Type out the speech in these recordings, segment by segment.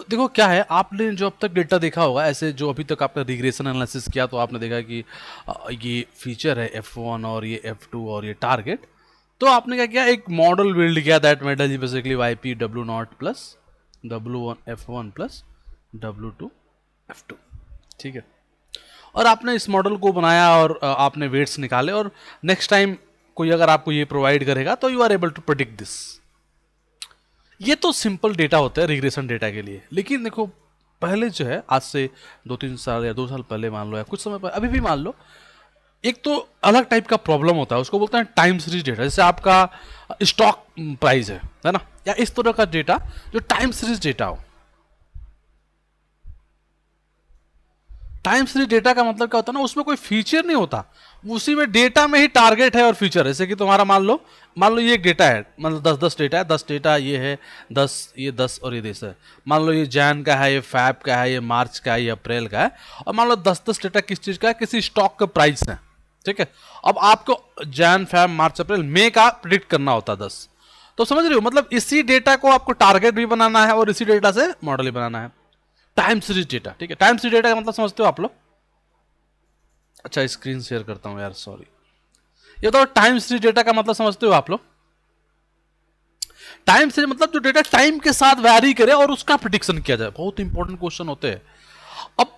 देखो क्या है, आपने जो अब तक डेटा देखा होगा, ऐसे जो अभी तक आपने रिग्रेशन एनालिसिस किया तो आपने देखा कि ये फीचर है F1 और ये F2 और ये टारगेट। तो आपने क्या किया, एक मॉडल बिल्ड किया, दैट मेटल जी basically YP W0 plus W1 F1 plus W2 F2, ठीक है। और आपने इस मॉडल को बनाया और आपने वेट्स निकाले, और नेक्स्ट टाइम कोई अगर आपको ये प्रोवाइड करेगा तो you are able to predict this. ये तो सिंपल डेटा होता है रिग्रेशन डेटा के लिए। लेकिन देखो, पहले जो है, आज से 2-3 साल या 2 साल पहले मान लो, या कुछ समय पहले, अभी भी मान लो, एक तो अलग टाइप का प्रॉब्लम होता है, उसको बोलते हैं टाइम सीरीज डेटा। जैसे आपका स्टॉक प्राइस है ना, या इस तरह का डेटा जो टाइम सीरीज डेटा हो। टाइम सीरीज डेटा का मतलब क्या होता है ना, उसमें कोई फीचर नहीं होता, उसी में डेटा में ही टारगेट है और फीचर है। जैसे कि तुम्हारा मान लो ये एक डेटा है, मतलब 10-10 डेटा है, 10 डेटा ये है, 10 ये 10 और ये 10 है। मान लो ये जैन का है, ये फैब का है, ये मार्च का है, ये अप्रैल का है। और मान लो 10-10 डेटा किस चीज़ का है, किसी स्टॉक का प्राइस है, ठीक है। अब आपको जैन फैब मार्च अप्रैल मई का प्रिडिक्ट करना होता है 10। तो समझ रहे हो, मतलब इसी डेटा को आपको टारगेट भी बनाना है और इसी डेटा से मॉडल भी बनाना है। टाइम सीरीज डेटा, ठीक है। टाइम सीरीज डेटा का मतलब समझते हो आप लोग? अच्छा, स्क्रीन शेयर करता हूं यार, सॉरी। ये तो टाइम सीरीज डेटा का मतलब समझते हो आप लोग? टाइम सीरीज मतलब जो डेटा टाइम के साथ वैरी करे और उसका प्रिडिक्शन किया जाए। बहुत इंपॉर्टेंट क्वेश्चन होते हैं। अब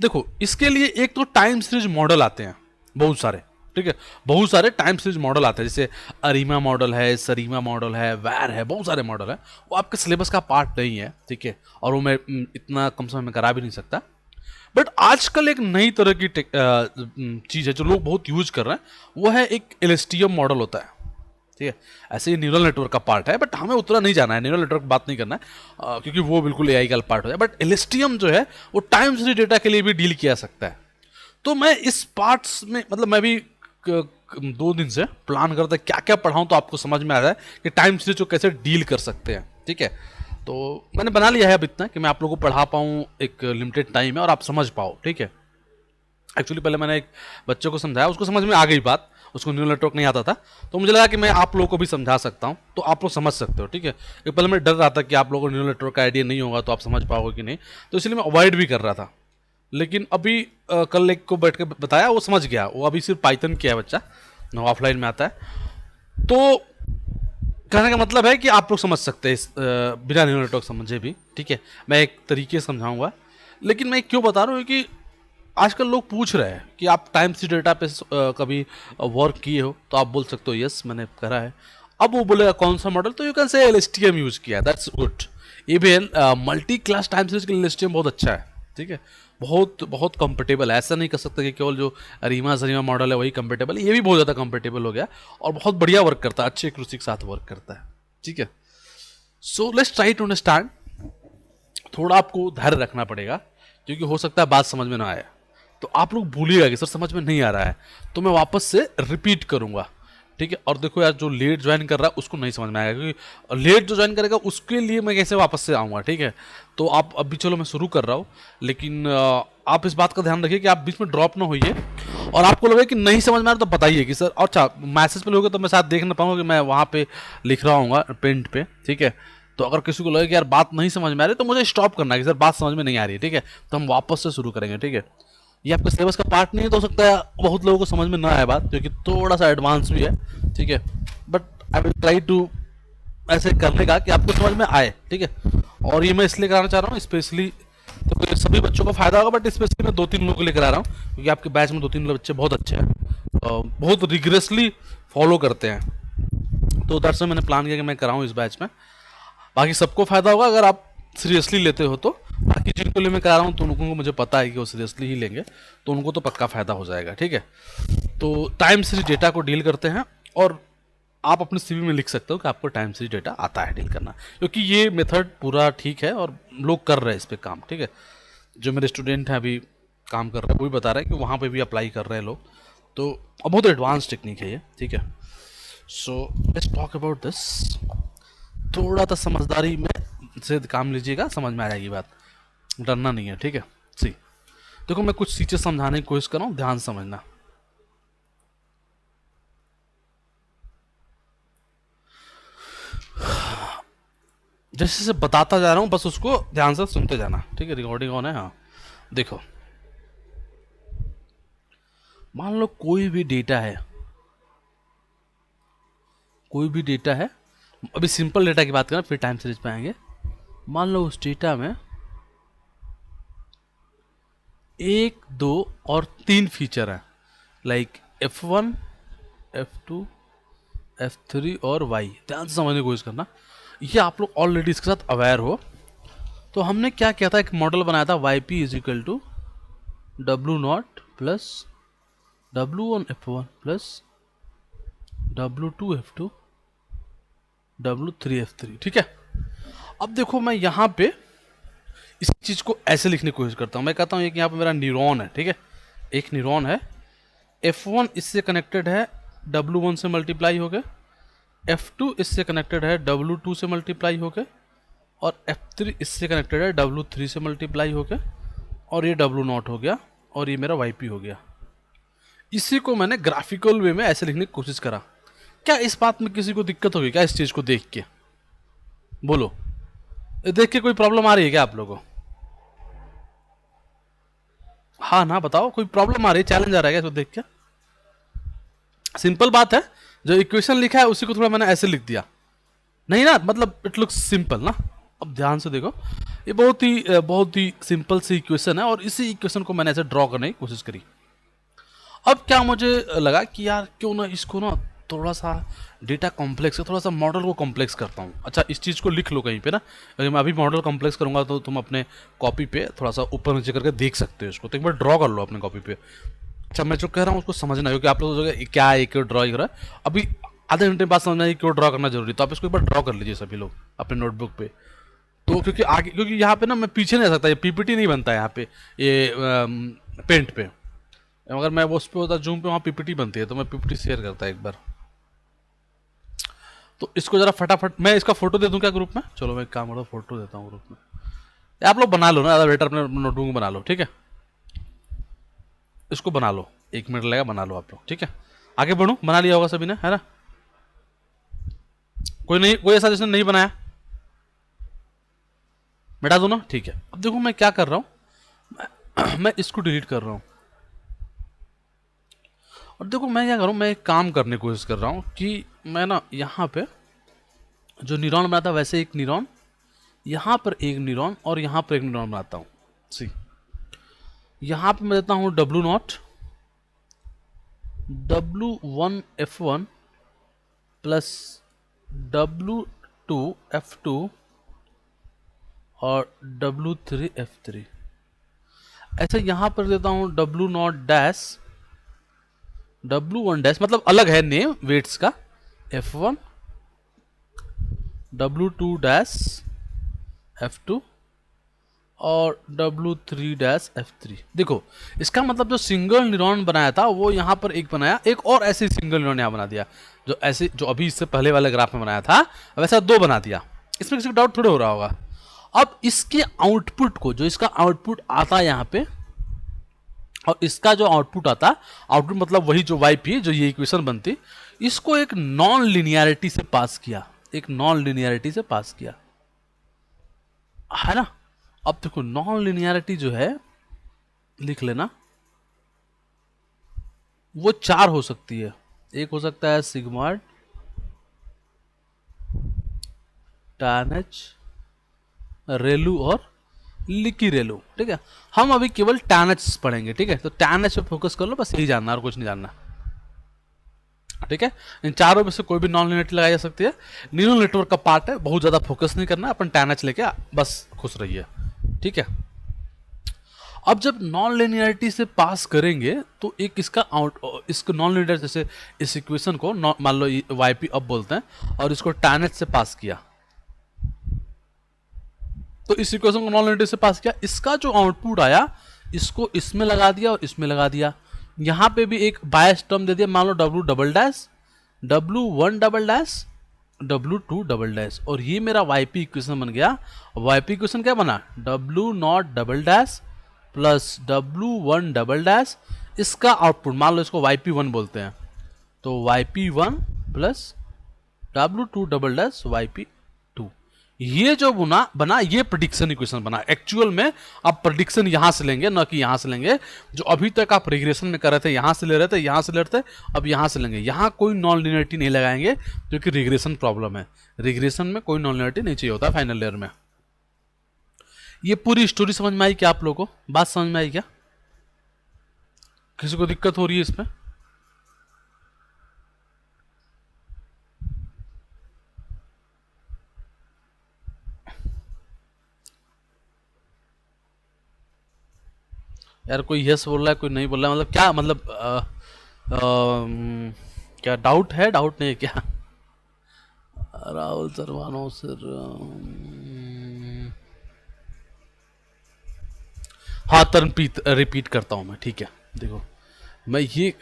देखो, इसके लिए एक तो टाइम सीरीज मॉडल आते हैं बहुत सारे, ठीक है। बहुत सारे टाइम सीरीज मॉडल आते हैं, जैसे अरीमा मॉडल है, सरीमा मॉडल है, वैर है, बहुत सारे मॉडल है। वो आपके सिलेबस का पार्ट नहीं है, ठीक है, और वो मैं इतना कम समय में करा भी नहीं सकता। बट आजकल एक नई तरह की चीज़ है जो लोग बहुत यूज कर रहे हैं, वो है एक एलएसटीएम मॉडल होता है, ठीक है। ऐसे ही न्यूरल नेटवर्क का पार्ट है, बट हमें उतना नहीं जाना है, न्यूरल नेटवर्क बात नहीं करना है, क्योंकि वो बिल्कुल एआई का पार्ट हो जाए। बट एलएसटीएम जो है वो टाइम सीरीज डेटा के लिए भी डील किया सकता है। तो मैं इस पार्ट्स में, मतलब मैं भी 2 दिन से प्लान करता क्या क्या पढ़ाऊँ तो आपको समझ में आ जाए कि टाइम सीरीज को कैसे डील कर सकते हैं, ठीक है। तो मैंने बना लिया है अब इतना कि मैं आप लोगों को पढ़ा पाऊँ, एक लिमिटेड टाइम है और आप समझ पाओ, ठीक है। एक्चुअली पहले मैंने एक बच्चे को समझाया, उसको समझ में आ गई बात, उसको न्यूरल नेटवर्क नहीं आता था। तो मुझे लगा कि मैं आप लोगों को भी समझा सकता हूँ, तो आप लोग समझ सकते हो, ठीक है। पहले मैं डर रहा था कि आप लोगों को न्यूरल नेटवर्क का आइडिया नहीं होगा तो आप समझ पाओगे कि नहीं, तो इसलिए मैं अवॉइड भी कर रहा था। लेकिन अभी कल एक को बैठ के बताया, वो समझ गया। वो अभी सिर्फ पाइथन किया है बच्चा, ऑफलाइन में आता है। तो कहने का मतलब है कि आप लोग समझ सकते हैं बिना न्यूरल नेटवर्क समझे भी, ठीक है। मैं एक तरीके से समझाऊंगा। लेकिन मैं क्यों बता रहा हूँ कि आजकल लोग पूछ रहे हैं कि आप टाइम सी डेटा पे कभी वर्क किए हो, तो आप बोल सकते हो यस मैंने करा है। अब वो बोलेगा कौन सा मॉडल, तो you can say LSTM use किया, that's good. Even multi class time series के लिए एलएसटीएम बहुत अच्छा है, ठीक है। बहुत बहुत कंफर्टेबल है, ऐसा नहीं कर सकते कि केवल जो रीमा सरीमा मॉडल है वही कंफर्टेबल है, ये भी बहुत ज़्यादा कंफर्टेबल हो गया और बहुत बढ़िया वर्क करता है, अच्छे एक्यूरेसी के साथ वर्क करता है, ठीक है। So let's try to understand. थोड़ा आपको धैर्य रखना पड़ेगा, क्योंकि हो सकता है बात समझ में ना आए। तो आप लोग भूलिएगा कि सर समझ में नहीं आ रहा है, तो मैं वापस से रिपीट करूंगा, ठीक है। और देखो यार, जो लेट ज्वाइन कर रहा है उसको नहीं समझ में आएगा, क्योंकि लेट जो ज्वाइन करेगा उसके लिए मैं कैसे वापस से आऊँगा, ठीक है। तो आप अभी चलो मैं शुरू कर रहा हूँ, लेकिन आप इस बात का ध्यान रखिए कि आप बीच में ड्रॉप ना होइए। और आपको लगे कि नहीं समझ में आ रहा तो बताइए कि सर, अच्छा मैसेज पे लोगे तो मैं साथ देख ना पाऊंगा कि मैं वहाँ पे लिख रहा हूँ पेंट पे, ठीक है। तो अगर किसी को लगे कि यार बात नहीं समझ में आ रही, तो मुझे स्टॉप करना है कि सर बात समझ में नहीं आ रही है, ठीक है। तो हम वापस से शुरू करेंगे, ठीक है। ये आपके सिलेबस का पार्ट नहीं है, तो हो सकता है बहुत लोगों को समझ में ना आए बात, क्योंकि थोड़ा सा एडवांस भी है, ठीक है। But I will try to ऐसे करने का कि आपको समझ में आए, ठीक है। और ये मैं इसलिए कराना चाह रहा हूँ स्पेशली, तो सभी बच्चों को फायदा होगा, बट स्पेशली मैं 2-3 लोगों के लिए करा रहा हूँ, क्योंकि आपके बैच में 2-3 बच्चे बहुत अच्छे हैं, बहुत रिग्रेसली फॉलो करते हैं। तो दरअसल मैंने प्लान किया कि मैं कराऊँ इस बैच में। बाकी सबको फायदा होगा अगर आप सीरियसली लेते हो तो। बाकी जिनको लिए मैं करा रहा हूँ तो उनको मुझे पता है कि वो सीरियसली ही लेंगे, तो उनको तो पक्का फायदा हो जाएगा, ठीक है। तो टाइम सीरीज डेटा को डील करते हैं, और आप अपने सीवी में लिख सकते हो कि आपको टाइम सीरीज डेटा आता है डील करना, क्योंकि ये मेथड पूरा ठीक है और लोग कर रहे हैं इस पर काम, ठीक है। जो मेरे स्टूडेंट हैं अभी काम कर रहे हैं, वो भी बता रहे हैं कि वहाँ पे भी अप्लाई कर रहे हैं लोग। तो अब बहुत एडवांस टेक्निक है ये, ठीक है। So let's talk about this. थोड़ा सा समझदारी में से काम लीजिएगा, समझ में आ जाएगी बात, डरना नहीं है, ठीक है। सी, देखो मैं कुछ चीज़ें समझाने की कोशिश कर रहा हूँ, ध्यान समझना। जैसे से बताता जा रहा हूँ, बस उसको ध्यान से सुनते जाना, ठीक है। रिकॉर्डिंग ऑन है, हाँ। देखो, मान लो कोई भी डेटा है, कोई भी डेटा है, अभी सिंपल डेटा की बात करें फिर टाइम सीरीज पे आएंगे। मान लो उस डेटा में 1, 2 और 3 फीचर हैं, लाइक F1, F2, F3 और Y। ध्यान से समझने की कोशिश करना, ये आप लोग ऑलरेडी इसके साथ अवेयर हो। तो हमने क्या किया था, एक मॉडल बनाया था YP is equal to W0 plus W1 F1 plus W2 F2 W3 F3, ठीक है। अब देखो मैं यहाँ पे इस चीज को ऐसे लिखने की कोशिश करता हूँ। मैं कहता हूँ एक यहाँ पे मेरा न्यूरॉन है, ठीक है, एक न्यूरॉन है। F1 इससे कनेक्टेड है W1 से मल्टीप्लाई हो गए, F2 इससे कनेक्टेड है W2 से मल्टीप्लाई हो गए, और F3 इससे कनेक्टेड है W3 से मल्टीप्लाई हो गए, और ये W0 हो गया, और ये मेरा YP हो गया। इसी को मैंने ग्राफिकल वे में ऐसे लिखने की कोशिश करा। क्या इस बात में किसी को दिक्कत होगी क्या, इस चीज को देख के? बोलो, देख के कोई प्रॉब्लम आ रही है क्या आप लोगों को? हाँ ना, बताओ, कोई प्रॉब्लम आ रही है, चैलेंज आ रहा है क्या इसको देख के? सिंपल बात है, जो इक्वेशन लिखा है उसी को थोड़ा मैंने ऐसे लिख दिया, नहीं ना, मतलब इट लुक्स सिंपल ना। अब ध्यान से देखो, ये बहुत ही सिंपल सी इक्वेशन है, और इसी इक्वेशन को मैंने ऐसे ड्रॉ करने की कोशिश करी। अब क्या मुझे लगा कि यार क्यों ना इसको ना थोड़ा सा डेटा कॉम्प्लेक्स है, थोड़ा सा मॉडल को कॉम्प्लेक्स करता हूँ। अच्छा, इस चीज़ को लिख लो कहीं पे ना, अगर मैं अभी मॉडल कॉम्प्लेक्स करूँगा तो तुम अपने कॉपी पे थोड़ा सा ऊपर नीचे करके देख सकते हो इसको, तो एक बार ड्रॉ कर लो अपने कॉपी पे। अच्छा, मैं जो कह रहा हूँ उसको समझना, क्योंकि आप लोग क्या है, क्यों ड्रॉ कर रहा है, अभी आधे घंटे बाद समझना है क्यों ड्रॉ करना जरूरी, तो आप इसको एक बार ड्रॉ कर लीजिए सभी लोग अपने नोटबुक पे। तो क्योंकि आगे, क्योंकि यहाँ पे ना मैं पीछे नहीं आ सकता, ये पीपीटी नहीं बनता है यहाँ पे, ये पेंट पे। अगर मैं वो उस पर होता जूम पे, वहाँ पीपीटी बनती है, तो मैं पीपीटी शेयर करता एक बार। तो इसको जरा फटाफट मैं इसका फोटो दे दूं क्या ग्रुप में? चलो मैं एक काम करो, फोटो देता हूँ ग्रुप में, आप लोग बना लो ना, ज़्यादा बेटर, अपने नोटबुक में बना लो, ठीक है। इसको बना लो, 1 मिनट लगेगा, बना लो आप लोग, ठीक है। आगे बढ़ो, बना लिया होगा सभी ने, है ना? कोई नहीं, कोई ऐसा जिसने नहीं बनाया, मिटा दो ना, ठीक है। अब देखो मैं क्या कर रहा हूँ, मैं इसको डिलीट कर रहा हूँ, और देखो मैं क्या कर रहा हूँ, मैं एक काम करने की कोशिश कर रहा हूँ कि मैं ना यहाँ पे जो न्यूरॉन बनाता वैसे एक न्यूरॉन, यहाँ पर एक न्यूरॉन, और यहाँ पर एक न्यूरॉन बनाता हूँ। सी, यहाँ पे मैं देता हूँ W0 W1 F1 plus W2 F2 और W3 F3। ऐसे यहाँ पर देता हूँ W0 डैश W1 डैश, मतलब अलग है नेम वेट्स का, F1 W2 डैश F2 और W3 डैश F3। देखो, इसका मतलब जो सिंगल न्यूरॉन बनाया था वो यहाँ पर एक बनाया, एक और ऐसे सिंगल न्यूरॉन यहाँ बना दिया, जो ऐसे जो अभी इससे पहले वाले ग्राफ में बनाया था वैसा 2 बना दिया। इसमें किसी को डाउट थोड़े हो रहा होगा। अब इसके आउटपुट को, जो इसका आउटपुट आता है यहाँ पे, और इसका जो आउटपुट आता, आउटपुट मतलब वही जो YP जो ये इक्वेशन बनती, इसको एक नॉन लिनियरिटी से पास किया, एक नॉन लिनियरिटी से पास किया, है ना। अब देखो नॉन लिनियरिटी जो है, लिख लेना, वो 4 हो सकती है। एक हो सकता है सिग्मॉइड, tan H, रेलू और लिकी रेलू, ठीक है। हम अभी केवल tan H पढ़ेंगे, ठीक है। तो tan H पे फोकस कर लो, बस यही जानना और कुछ नहीं जानना, ठीक है। इन चारों में से कोई भी नॉन लिनियरिटी लगाई जा सकती है, न्यूरल नेटवर्क का पार्ट है, बहुत ज्यादा फोकस नहीं करना, अपन tan H लेके बस खुश रहिए, ठीक है। अब जब नॉन लिनियरिटी से पास करेंगे तो एक इसका इसको नॉन लिनियर, जैसे इस इक्वेशन को मान लो YP अब बोलते हैं, और इसको tan H से पास किया, तो इस इक्वेशन को नॉन लिनियरिटी से पास किया, इसका जो आउटपुट आया इसको इसमें लगा दिया और इसमें लगा दिया, यहां पे भी एक बायस टर्म दे दिया, मान लो W double dash W1 double dash W2 double dash, और ये मेरा YP इक्वेशन बन गया। YP इक्वेशन क्या बना, W0 double dash plus W1 double dash, इसका आउटपुट मान लो इसको YP1 बोलते हैं, तो YP1 plus W2 double dash YP2, ये जो बना ये प्रेडिक्शन इक्वेशन बना। एक्चुअल में आप प्रेडिक्शन यहां से लेंगे, ना कि यहां से लेंगे। जो अभी तक आप रिग्रेशन में कर रहे थे, यहां से ले रहे थे, यहां से ले रहे थे, अब यहां से लेंगे। यहां कोई नॉन लिनियरिटी नहीं लगाएंगे क्योंकि रिग्रेशन प्रॉब्लम है। रिग्रेशन में कोई नॉन लिनियरिटी नहीं चाहिए होता फाइनल ईयर में। ये पूरी स्टोरी समझ में आई क्या आप लोगों को? बात समझ में आई क्या? किसी को दिक्कत हो रही है इसमें? यार कोई यस बोल रहा है, कोई नहीं बोल रहा है, मतलब क्या मतलब क्या डाउट है? डाउट नहीं है क्या? राहुल सरवानो सर, हाँ तरन रिपीट करता हूँ मैं, ठीक है। देखो मैं ये,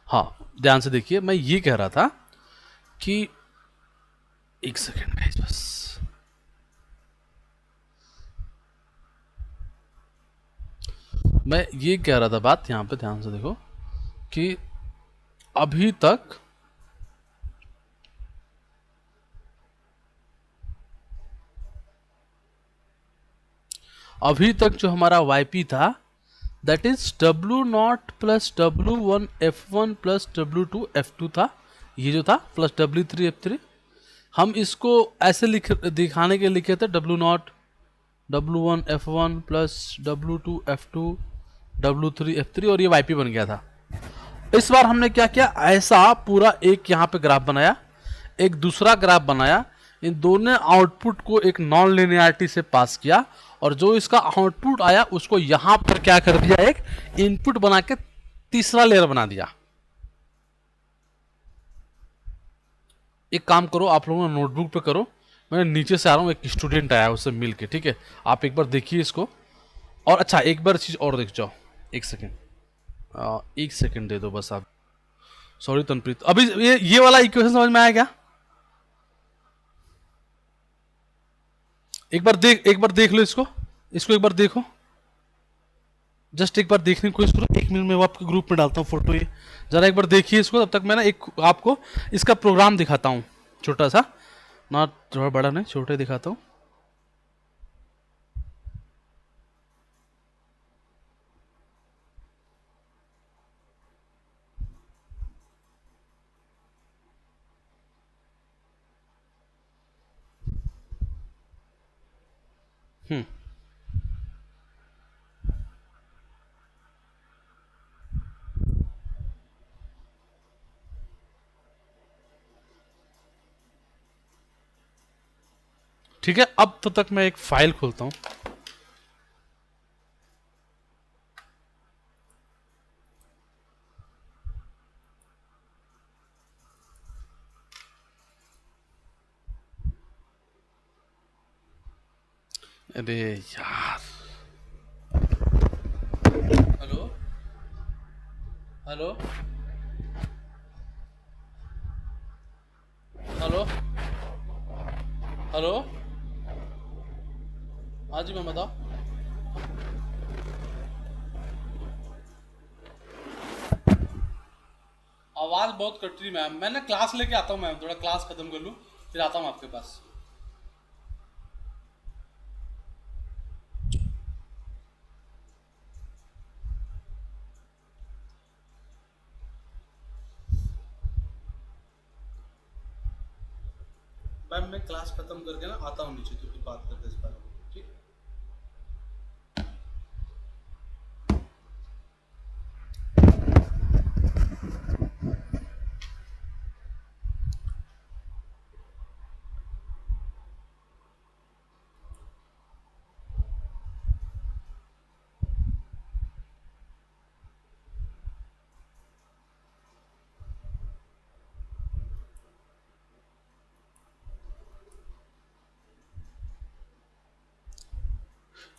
हाँ ध्यान से देखिए, मैं ये कह रहा था कि एक सेकेंड गाइस बस, मैं ये कह रहा था बात, यहाँ पे ध्यान से देखो कि अभी तक जो हमारा वाईपी था that is W0 plus W1 F1 plus W2 F2 था। ये जो था प्लस W3 F3, हम इसको ऐसे दिखाने के लिखे थे W0 W1 F1 plus W2 F2 W3 F3 और ये वाईपी बन गया था। इस बार हमने क्या किया, ऐसा पूरा एक यहाँ पे ग्राफ बनाया, एक दूसरा ग्राफ बनाया, इन दोनों आउटपुट को एक नॉन लिनियरिटी से पास किया और जो इसका आउटपुट आया उसको यहां पर क्या कर दिया, एक इनपुट बना के तीसरा लेयर बना दिया। एक काम करो आप लोगों ने नोटबुक पे करो, मैं नीचे से आ रहा हूँ, एक स्टूडेंट आया उससे मिल के, ठीक है। आप एक बार देखिए इसको, और अच्छा एक बार चीज और देख जाओ, एक सेकेंड, एक सेकेंड दे दो बस आप। सॉरी तनप्रीत, अभी ये वाला इक्वेशन समझ में आया क्या? एक बार देख लो इसको एक बार देखो, जस्ट एक बार देखने की कोशिश करो। एक मिनट में वो आपके ग्रुप में डालता हूँ फोटो, ये जरा एक बार देखिए इसको। तब तक मैं ना एक आपको इसका प्रोग्राम दिखाता हूँ, छोटा सा, ना थोड़ा बड़ा नहीं, छोटा ही दिखाता हूँ। ठीक है, अब तब तक मैं एक फाइल खोलता हूँ। अरे यार, हेलो हेलो हेलो हेलो, हाँ जी मैं बताओ। आवाज बहुत कट रही मैम, मैं ना क्लास लेके आता हूँ मैम, थोड़ा क्लास खत्म कर लूँ फिर आता हूँ आपके पास। मैम मैं क्लास खत्म करके ना आता हूँ नीचे, तो फिर बात करते हैं इस बारे में, ठीक।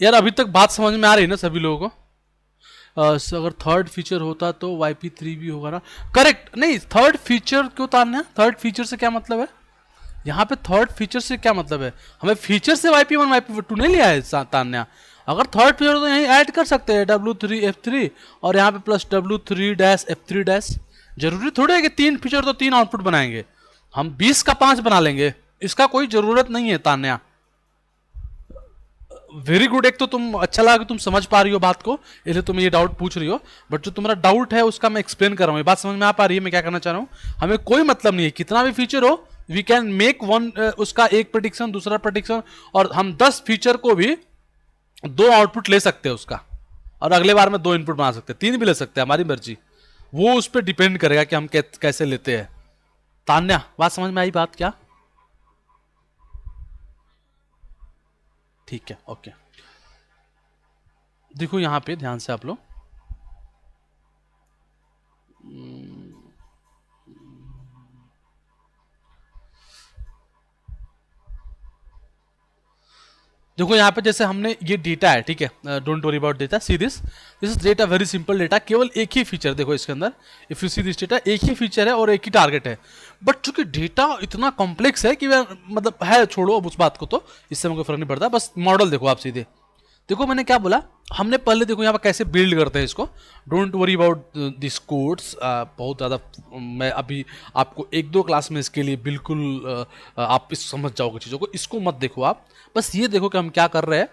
यार अभी तक बात समझ में आ रही है ना सभी लोगों को? अगर थर्ड फीचर होता तो YP3 भी होगा ना? करेक्ट, नहीं थर्ड फीचर क्यों उतारना है? थर्ड फीचर से क्या मतलब है? यहाँ पे थर्ड फीचर से क्या मतलब है? हमें फीचर से YP1 YP2 नहीं लिया है तान्या। अगर थर्ड फीचर तो यहीं ऐड कर सकते हैं W3 F3 और यहाँ पे plus W3 dash F3 dash. जरूरी थोड़ी है कि तीन फीचर तो तीन आउटपुट बनाएंगे, हम 20 का 5 बना लेंगे, इसका कोई जरूरत नहीं है तान्या। वेरी गुड, एक तो तुम अच्छा लगा कि तुम समझ पा रही हो बात को, इसलिए तुम ये डाउट पूछ रही हो, बट जो तुम्हारा डाउट है उसका मैं एक्सप्लेन कर रहा हूँ। ये बात समझ में आ पा रही है मैं क्या करना चाह रहा हूँ? हमें कोई मतलब नहीं है कितना भी फीचर हो, वी कैन मेक वन, उसका एक प्रेडिक्शन दूसरा प्रेडिक्शन, और हम 10 फीचर को भी 2 आउटपुट ले सकते हैं उसका, और अगले बार में 2 इनपुट बना सकते हैं, 3 भी ले सकते हैं, हमारी मर्जी। वो उस पर डिपेंड करेगा कि हम कैसे लेते हैं। तान्या बात समझ में आई बात क्या? ठीक है, ओके। देखो यहाँ पे ध्यान से आप लोग, देखो यहाँ पे जैसे हमने ये डेटा है, ठीक है, don't worry about data, see this is data, very simple data, केवल एक ही फीचर देखो इसके अंदर, if you see this data, एक ही फीचर है और एक ही टारगेट है। बट चूंकि डेटा इतना कॉम्प्लेक्स है कि मतलब है, छोड़ो अब उस बात को, तो इससे हमें कोई फर्क नहीं पड़ता, बस मॉडल देखो आप सीधे। देखो मैंने क्या बोला, हमने पहले देखो यहाँ पर कैसे बिल्ड करते हैं इसको, don't worry about this codes, बहुत ज़्यादा मैं अभी आपको 1-2 क्लास में इसके लिए बिल्कुल आप इस समझ जाओगे चीज़ों को, इसको मत देखो आप, बस ये देखो कि हम क्या कर रहे हैं।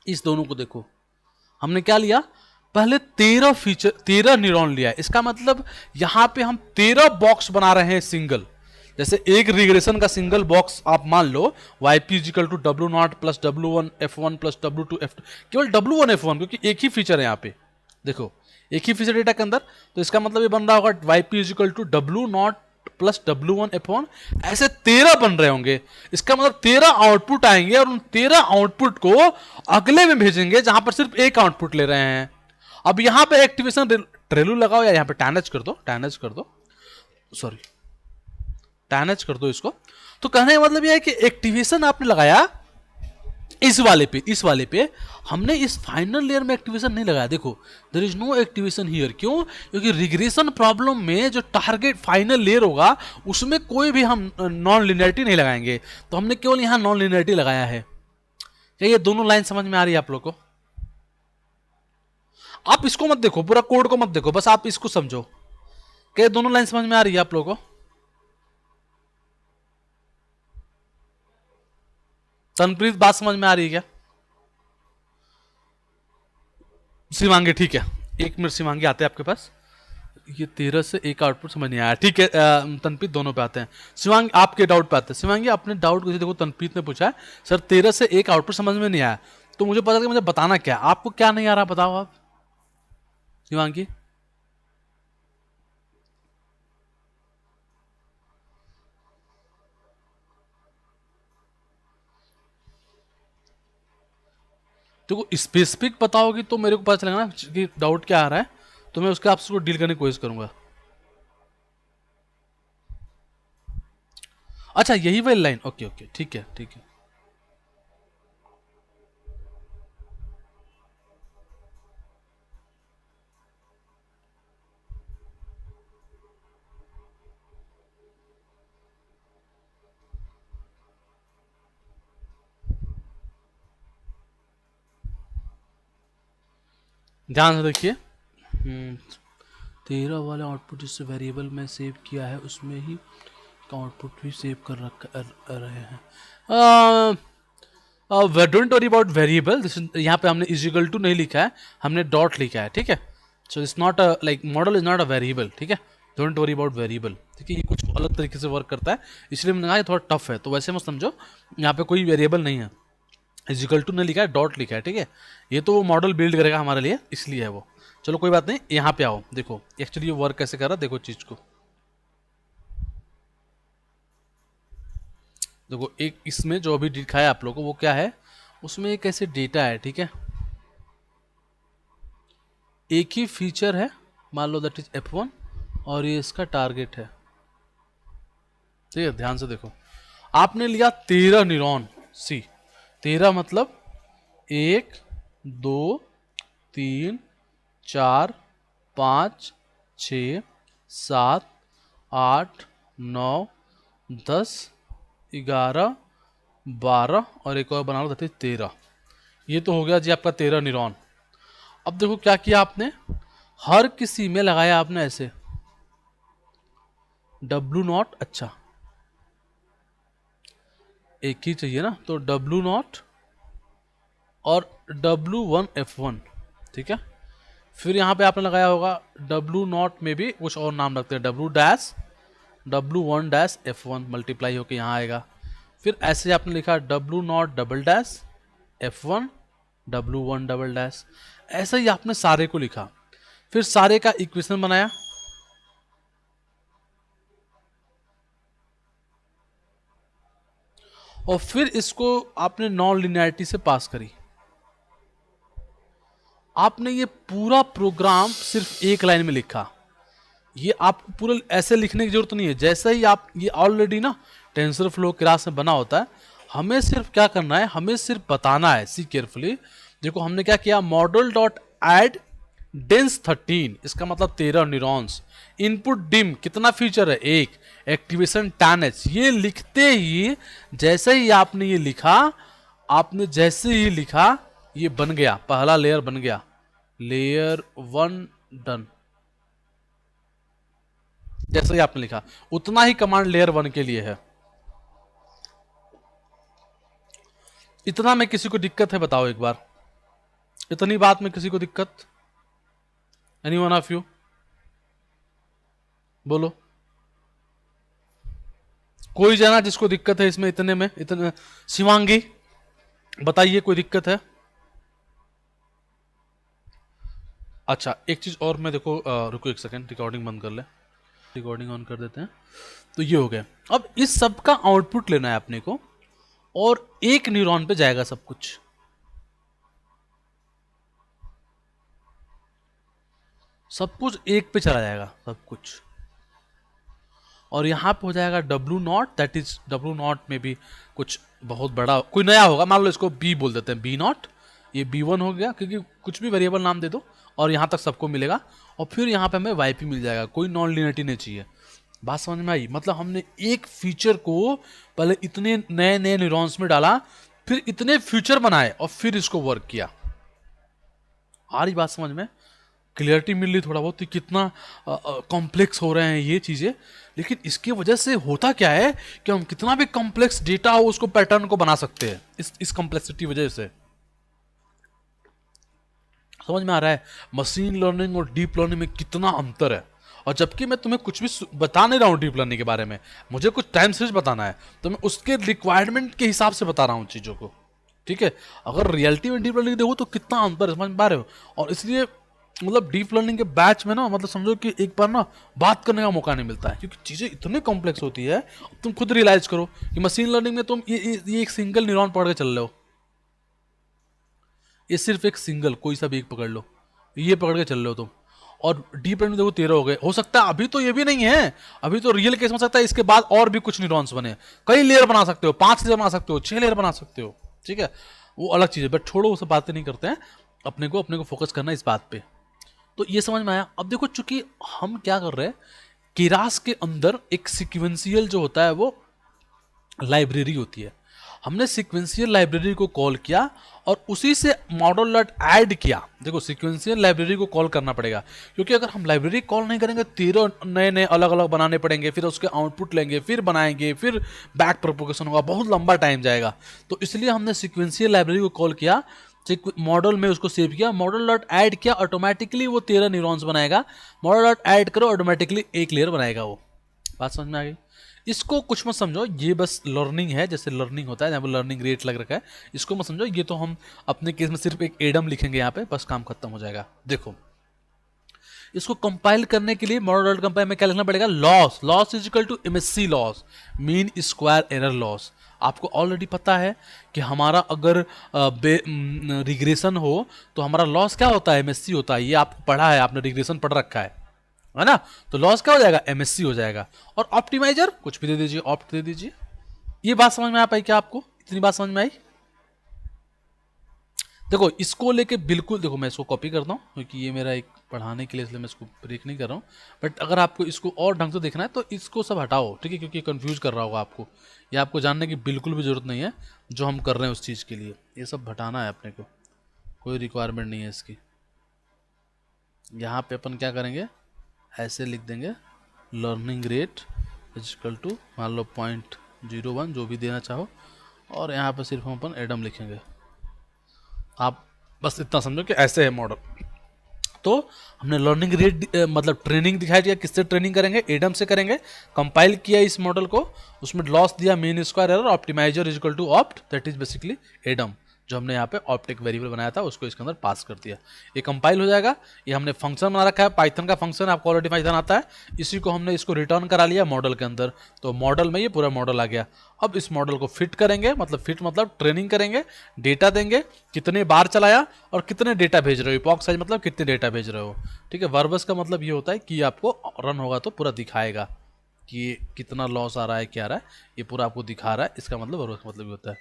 इस दोनों को देखो, हमने क्या लिया, पहले 13 फीचर, 13 न्यूरॉन लिया है, इसका मतलब यहाँ पे हम 13 बॉक्स बना रहे हैं सिंगल। जैसे एक रिग्रेशन का सिंगल बॉक्स आप मान लो, YP is equal to W0 plus W1 F1 plus W2 F2, केवल W1 F1, क्योंकि एक ही फीचर है यहाँ पे, देखो एक ही फीचर डेटा के अंदर, तो इसका मतलब ये बन रहा होगा YP is equal to W0 plus W1 F1, ऐसे 13 बन रहे होंगे। इसका मतलब 13 आउटपुट आएंगे, और उन 13 आउटपुट को अगले में भेजेंगे जहां पर सिर्फ एक आउटपुट ले रहे हैं। अब यहां पे एक्टिवेशन ट्रेलू लगाओ, या यहां पे टैनेज कर दो, टैनेज कर दो, सॉरी टैनेज कर दो इसको। तो कहने का मतलब यह है कि एक्टिवेशन आपने लगाया इस वाले पे हमने इस फाइनल लेयर में एक्टिवेशन नहीं लगाया। देखो there is no activation here, क्यों? क्योंकि रिग्रेशन प्रॉब्लम में जो टारगेट फाइनल लेयर होगा उसमें कोई भी हम नॉन लिनियरिटी नहीं लगाएंगे, तो हमने केवल यहां नॉन लिनियरिटी लगाया है। क्या ये दोनों लाइन समझ में आ रही है आप लोग को? आप इसको मत देखो, पूरा कोड को मत देखो, बस आप इसको समझो। क्या दोनों लाइन समझ में आ रही है आप लोग को? तनप्रीत बात समझ में आ रही है क्या? शिवांगी ठीक है, 1 मिनट शिवांगी आते हैं आपके पास। ये 13 से एक आउटपुट समझ नहीं आया, ठीक है। तनप्रीत दोनों पे आते हैं, शिवांगी आपके डाउट पे आते हैं। शिवांगी अपने डाउट को देखो, तनप्रीत ने पूछा है सर 13 से एक आउटपुट समझ में नहीं आया, तो मुझे पता है कि मुझे बताना क्या, आपको क्या नहीं आ रहा बताओ आप शिवांगी। देखो स्पेसिफिक बताओगी तो मेरे को पता चलेगा ना कि डाउट क्या आ रहा है, तो मैं उसके आपसे डील करने की कोशिश करूंगा। अच्छा यही वाली लाइन, ओके ओके ठीक है ठीक है। ध्यान से देखिए, 13 वाला आउटपुट जिससे वेरिएबल में सेव किया है उसमें ही आउटपुट भी सेव कर रहे हैं। डोंट वरी अबाउट वेरिएबल, यहाँ पे हमने इजिकल टू नहीं लिखा है, हमने डॉट लिखा है, ठीक है। So it's not a like model is not a variable, ठीक है। डोंट वरी अबाउट वेरिएबल, ठीक है, ये कुछ अलग तरीके से वर्क करता है, इसलिए मैंने कहा थोड़ा टफ है, तो वैसे मत समझो, यहाँ पे कोई वेरिएबल नहीं है, इजिकल टू नहीं लिखा है, डॉट लिखा है, ठीक है। ये तो वो मॉडल बिल्ड करेगा हमारे लिए, इसलिए है वो। चलो कोई बात नहीं, यहाँ पे आओ, देखो एक्चुअली ये वर्क कैसे कर रहा है, देखो चीज को देखो। एक इसमें जो अभी दिखाया आप लोगों को वो क्या है, उसमें एक ऐसे डेटा है, ठीक है, एक ही फीचर है, मान लो दैट इज F1, और ये इसका टारगेट है, ठीक है। ध्यान से देखो, आपने लिया 13 न्यूरॉन, सी 13 मतलब 1 2 3 4 5 6 7 8 9 10 11 12 और एक और बना लो, 13। ये तो हो गया जी आपका 13 न्यूरॉन। अब देखो क्या किया आपने, हर किसी में लगाया आपने ऐसे W0, अच्छा एक ही चाहिए ना, तो W0 और W1F1, ठीक है। फिर यहाँ पे आपने लगाया होगा W0 में भी कुछ और नाम रखते हैं, W1-F1 मल्टीप्लाई होके यहाँ आएगा। फिर ऐसे आपने लिखा W0 double dash F1 W1 double dash, ऐसे ही आपने सारे को लिखा। फिर सारे का इक्वेशन बनाया, और फिर इसको आपने नॉन लिनियरिटी से पास करी। आपने ये पूरा प्रोग्राम सिर्फ एक लाइन में लिखा। ये आपको पूरा ऐसे लिखने की जरूरत नहीं है, जैसे ही आप ये ऑलरेडी ना टेंसर फ्लो क्लास में बना होता है। हमें सिर्फ क्या करना है, हमें सिर्फ बताना है, सी केयरफुली। देखो हमने क्या किया, मॉडल डॉट एड डेंस 13, इसका मतलब 13 न्यूरॉन्स। इनपुट डिम कितना फीचर है, एक। एक्टिवेशन 10H, ये लिखते ही जैसे ही आपने ये लिखा, आपने जैसे ही लिखा ये बन गया, पहला लेयर बन गया, लेयर 1 डन। जैसे ही आपने लिखा उतना ही कमांड लेयर 1 के लिए है। इतना में किसी को दिक्कत है बताओ एक बार, इतनी बात में किसी को दिक्कत? एनी वन ऑफ यू बोलो, कोई जना जिसको दिक्कत है इसमें, इतने में, इतने। शिवांगी बताइए, कोई दिक्कत है? अच्छा एक चीज और मैं देखो, रुको एक सेकंड, रिकॉर्डिंग बंद कर ले, रिकॉर्डिंग ऑन कर देते हैं। तो ये हो गया। अब इस सब का आउटपुट लेना है अपने को, और एक न्यूरॉन पे जाएगा सब कुछ। सब कुछ एक पे चला जाएगा सब कुछ, और यहाँ पे हो जाएगा W0, दैट इज W0 में भी कुछ बहुत बड़ा कोई नया होगा, मान लो इसको B बोल देते हैं, B0। ये B1 हो गया, क्योंकि कुछ भी वेरिएबल नाम दे दो, और यहाँ तक सबको मिलेगा। और फिर यहाँ पे हमें YP मिल जाएगा, कोई नॉन लिनियरिटी नहीं चाहिए। बात समझ में आई? मतलब हमने एक फीचर को पहले इतने नए नए न्यूरॉन्स में डाला, फिर इतने फीचर बनाए, और फिर इसको वर्क किया। आ रही बात समझ में? क्लियरिटी मिल रही थोड़ा बहुत, तो कितना कॉम्प्लेक्स हो रहे हैं ये चीज़ें। लेकिन इसकी वजह से होता क्या है कि हम कितना भी कॉम्प्लेक्स डेटा हो उसको पैटर्न को बना सकते हैं, इस कॉम्प्लेक्सिटी वजह से। समझ में आ रहा है मशीन लर्निंग और डीप लर्निंग में कितना अंतर है? और जबकि मैं तुम्हें कुछ भी बता नहीं रहा हूँ डीप लर्निंग के बारे में, मुझे कुछ टाइम सीरीज बताना है, तो मैं उसके रिक्वायरमेंट के हिसाब से बता रहा हूँ चीज़ों को, ठीक है। अगर रियलिटी में डीप लर्निंग देखो तो कितना अंतर है, समझ पा रहे हो? और इसलिए मतलब डीप लर्निंग के बैच में ना, मतलब समझो कि एक बार ना बात करने का मौका नहीं मिलता है, क्योंकि चीज़ें इतनी कॉम्प्लेक्स होती है। तुम खुद रियलाइज करो कि मशीन लर्निंग में तुम ये एक सिंगल न्यूरॉन पकड़ के चल रहे हो, ये सिर्फ एक सिंगल कोई सा भी एक पकड़ लो, ये पकड़ के चल रहे हो तुम। और डीप लर्निंग देखो 13 हो गए, हो सकता है अभी तो ये भी नहीं है, अभी तो रियल केस में सकता है इसके बाद और भी कुछ न्यूरॉन्स बने, कई लेयर बना सकते हो, 5 लेयर बना सकते हो, 6 लेयर बना सकते हो, ठीक है। वो अलग चीज़ है, बट छोड़ो, वो सब बातें नहीं करते हैं। अपने को फोकस करना है इस बात पे। तो ये समझ में आया? अब देखो चूंकि हम क्या कर रहे हैं, केरास के अंदर एक सिक्वेंशियल जो होता है वो लाइब्रेरी होती है। हमने सिक्वेंशियल लाइब्रेरी को कॉल किया और उसी से मॉडल डॉट ऐड किया। देखो सिक्वेंशियल लाइब्रेरी को कॉल करना पड़ेगा, क्योंकि अगर हम लाइब्रेरी कॉल नहीं करेंगे 13 नए नए अलग अलग बनाने पड़ेंगे, फिर उसके आउटपुट लेंगे, फिर बनाएंगे, फिर बैक प्रोपोगेशन होगा, बहुत लंबा टाइम जाएगा। तो इसलिए हमने सिक्वेंशियल लाइब्रेरी को कॉल किया, मॉडल में उसको सेव किया, मॉडल डॉट ऐड किया, ऑटोमेटिकली वो 13 न्यूरॉन्स बनाएगा। मॉडल डॉट ऐड करो, ऑटोमेटिकली एक लेयर बनाएगा वो। बात समझ में आ गई? इसको कुछ मत समझो, ये बस लर्निंग है, जैसे लर्निंग होता है, जहाँ पर लर्निंग रेट लग रखा है, इसको मत समझो। ये तो हम अपने केस में सिर्फ एक एडम लिखेंगे यहाँ पे, बस काम खत्म हो जाएगा। देखो इसको कंपाइल करने के लिए मॉडल डॉट कंपाइल में क्या लिखना पड़ेगा, loss. Loss is equal to MSC loss, mean square error loss. आपको ऑलरेडी पता है कि हमारा अगर रिग्रेशन हो तो हमारा लॉस क्या होता है, MSC होता है। ये आपको पढ़ा है, आपने रिग्रेशन पढ़ रखा है ना? तो लॉस क्या हो जाएगा, MSC हो जाएगा। और ऑप्टिमाइजर कुछ भी दे दीजिए, ऑप्ट दे दीजिए। ये बात समझ में आ पाई क्या आपको? इतनी बात समझ में आई? देखो इसको लेके बिल्कुल, देखो मैं इसको कॉपी करता हूँ क्योंकि ये मेरा एक पढ़ाने के लिए, इसलिए मैं इसको ब्रेक नहीं कर रहा हूँ। बट अगर आपको इसको और ढंग से देखना है तो इसको सब हटाओ, ठीक है, क्योंकि कंफ्यूज कर रहा होगा आपको। ये आपको जानने की बिल्कुल भी ज़रूरत नहीं है जो हम कर रहे हैं उस चीज़ के लिए, ये सब हटाना है अपने को, कोई रिक्वायरमेंट नहीं है इसकी। यहाँ पे अपन क्या करेंगे, ऐसे लिख देंगे लर्निंग रेट इजिकल टू मान लो 0.01, जो भी देना चाहो, और यहाँ पे सिर्फ हम अपन एडम लिखेंगे। आप बस इतना समझो कि ऐसे है मॉडल। तो हमने लर्निंग रेट मतलब ट्रेनिंग दिखाई दिया, किससे ट्रेनिंग करेंगे, एडम से करेंगे। कंपाइल किया इस मॉडल को, उसमें लॉस दिया mean square error, optimizer is equal to opt, that is basically Adam, जो हमने यहाँ पे ऑप्ट एक वेरिएबल बनाया था उसको इसके अंदर पास कर दिया। ये कंपाइल हो जाएगा। ये हमने फंक्शन बना रखा है, पाइथन का फंक्शन, आपको ऑलरेडी पाइथन आता है, इसी को हमने इसको रिटर्न करा लिया मॉडल के अंदर। तो मॉडल में ये पूरा मॉडल आ गया। अब इस मॉडल को फिट करेंगे, मतलब फिट मतलब ट्रेनिंग करेंगे, डेटा देंगे, कितने बार चलाया और कितने डेटा भेज रहे हो, इपॉक साइज मतलब कितने डेटा भेज रहे हो। ठीक है, वर्बस का मतलब ये होता है कि आपको रन होगा तो पूरा दिखाएगा कि कितना लॉस आ रहा है, क्या आ रहा है, ये पूरा आपको दिखा रहा है। इसका मतलब वर्बस का मतलब ये होता है।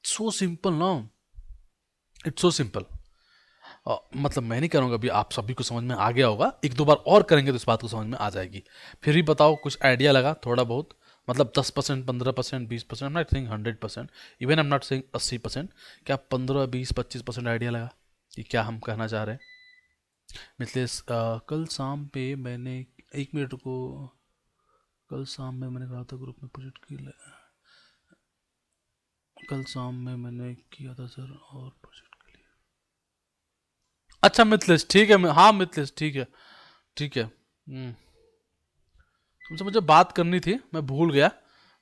सो सिंपल ना, इट्स सो सिंपल। मतलब मैं नहीं करूँगा, अभी आप सभी को समझ में आ गया होगा, एक दो बार और करेंगे तो इस बात को समझ में आ जाएगी। फिर भी बताओ कुछ आइडिया लगा थोड़ा बहुत, मतलब 10%, 15%, 20%, आई am not saying 100%, even I am not saying 80%, क्या 15, 20, 25% आइडिया लगा कि क्या हम कहना चाह रहे हैं। मिथिलेश, कल शाम पे मैंने, एक मिनट को, कल शाम में मैंने कहा था ग्रुप में प्रोजेक्ट के लिए, कल शाम में मैंने किया था सर, और प्रोजेक्ट के लिए। अच्छा मिथिलेश ठीक है, हाँ मिथिलेश ठीक है, ठीक है। तुमसे मुझे बात करनी थी, मैं भूल गया।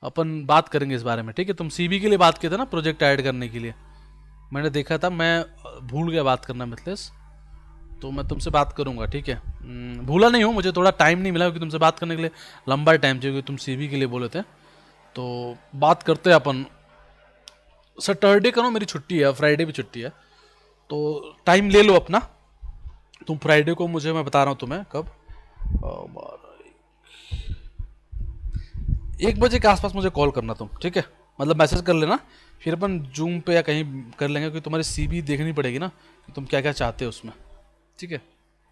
अपन बात करेंगे इस बारे में, ठीक है। तुम सीवी के लिए बात किए थे ना, प्रोजेक्ट ऐड करने के लिए, मैंने देखा था, मैं भूल गया बात करना मिथिलेश। तो मैं तुमसे बात करूंगा, ठीक है। भूला नहीं हूँ, मुझे थोड़ा टाइम नहीं मिला क्योंकि तुमसे बात करने के लिए लंबा टाइम चाहिए, क्योंकि तुम सीवी के लिए बोले थे। तो बात करते हैं अपन। सैटरडे का ना मेरी छुट्टी है, फ्राइडे भी छुट्टी है, तो टाइम ले लो अपना। तुम फ्राइडे को, मुझे मैं बता रहा हूँ तुम्हें कब, 1 बजे के आसपास मुझे कॉल करना तुम, ठीक है। मतलब मैसेज कर लेना, फिर अपन जूम पे या कहीं कर लेंगे, क्योंकि तुम्हारी सीवी देखनी पड़ेगी ना कि तुम क्या क्या चाहते हो उसमें, ठीक है,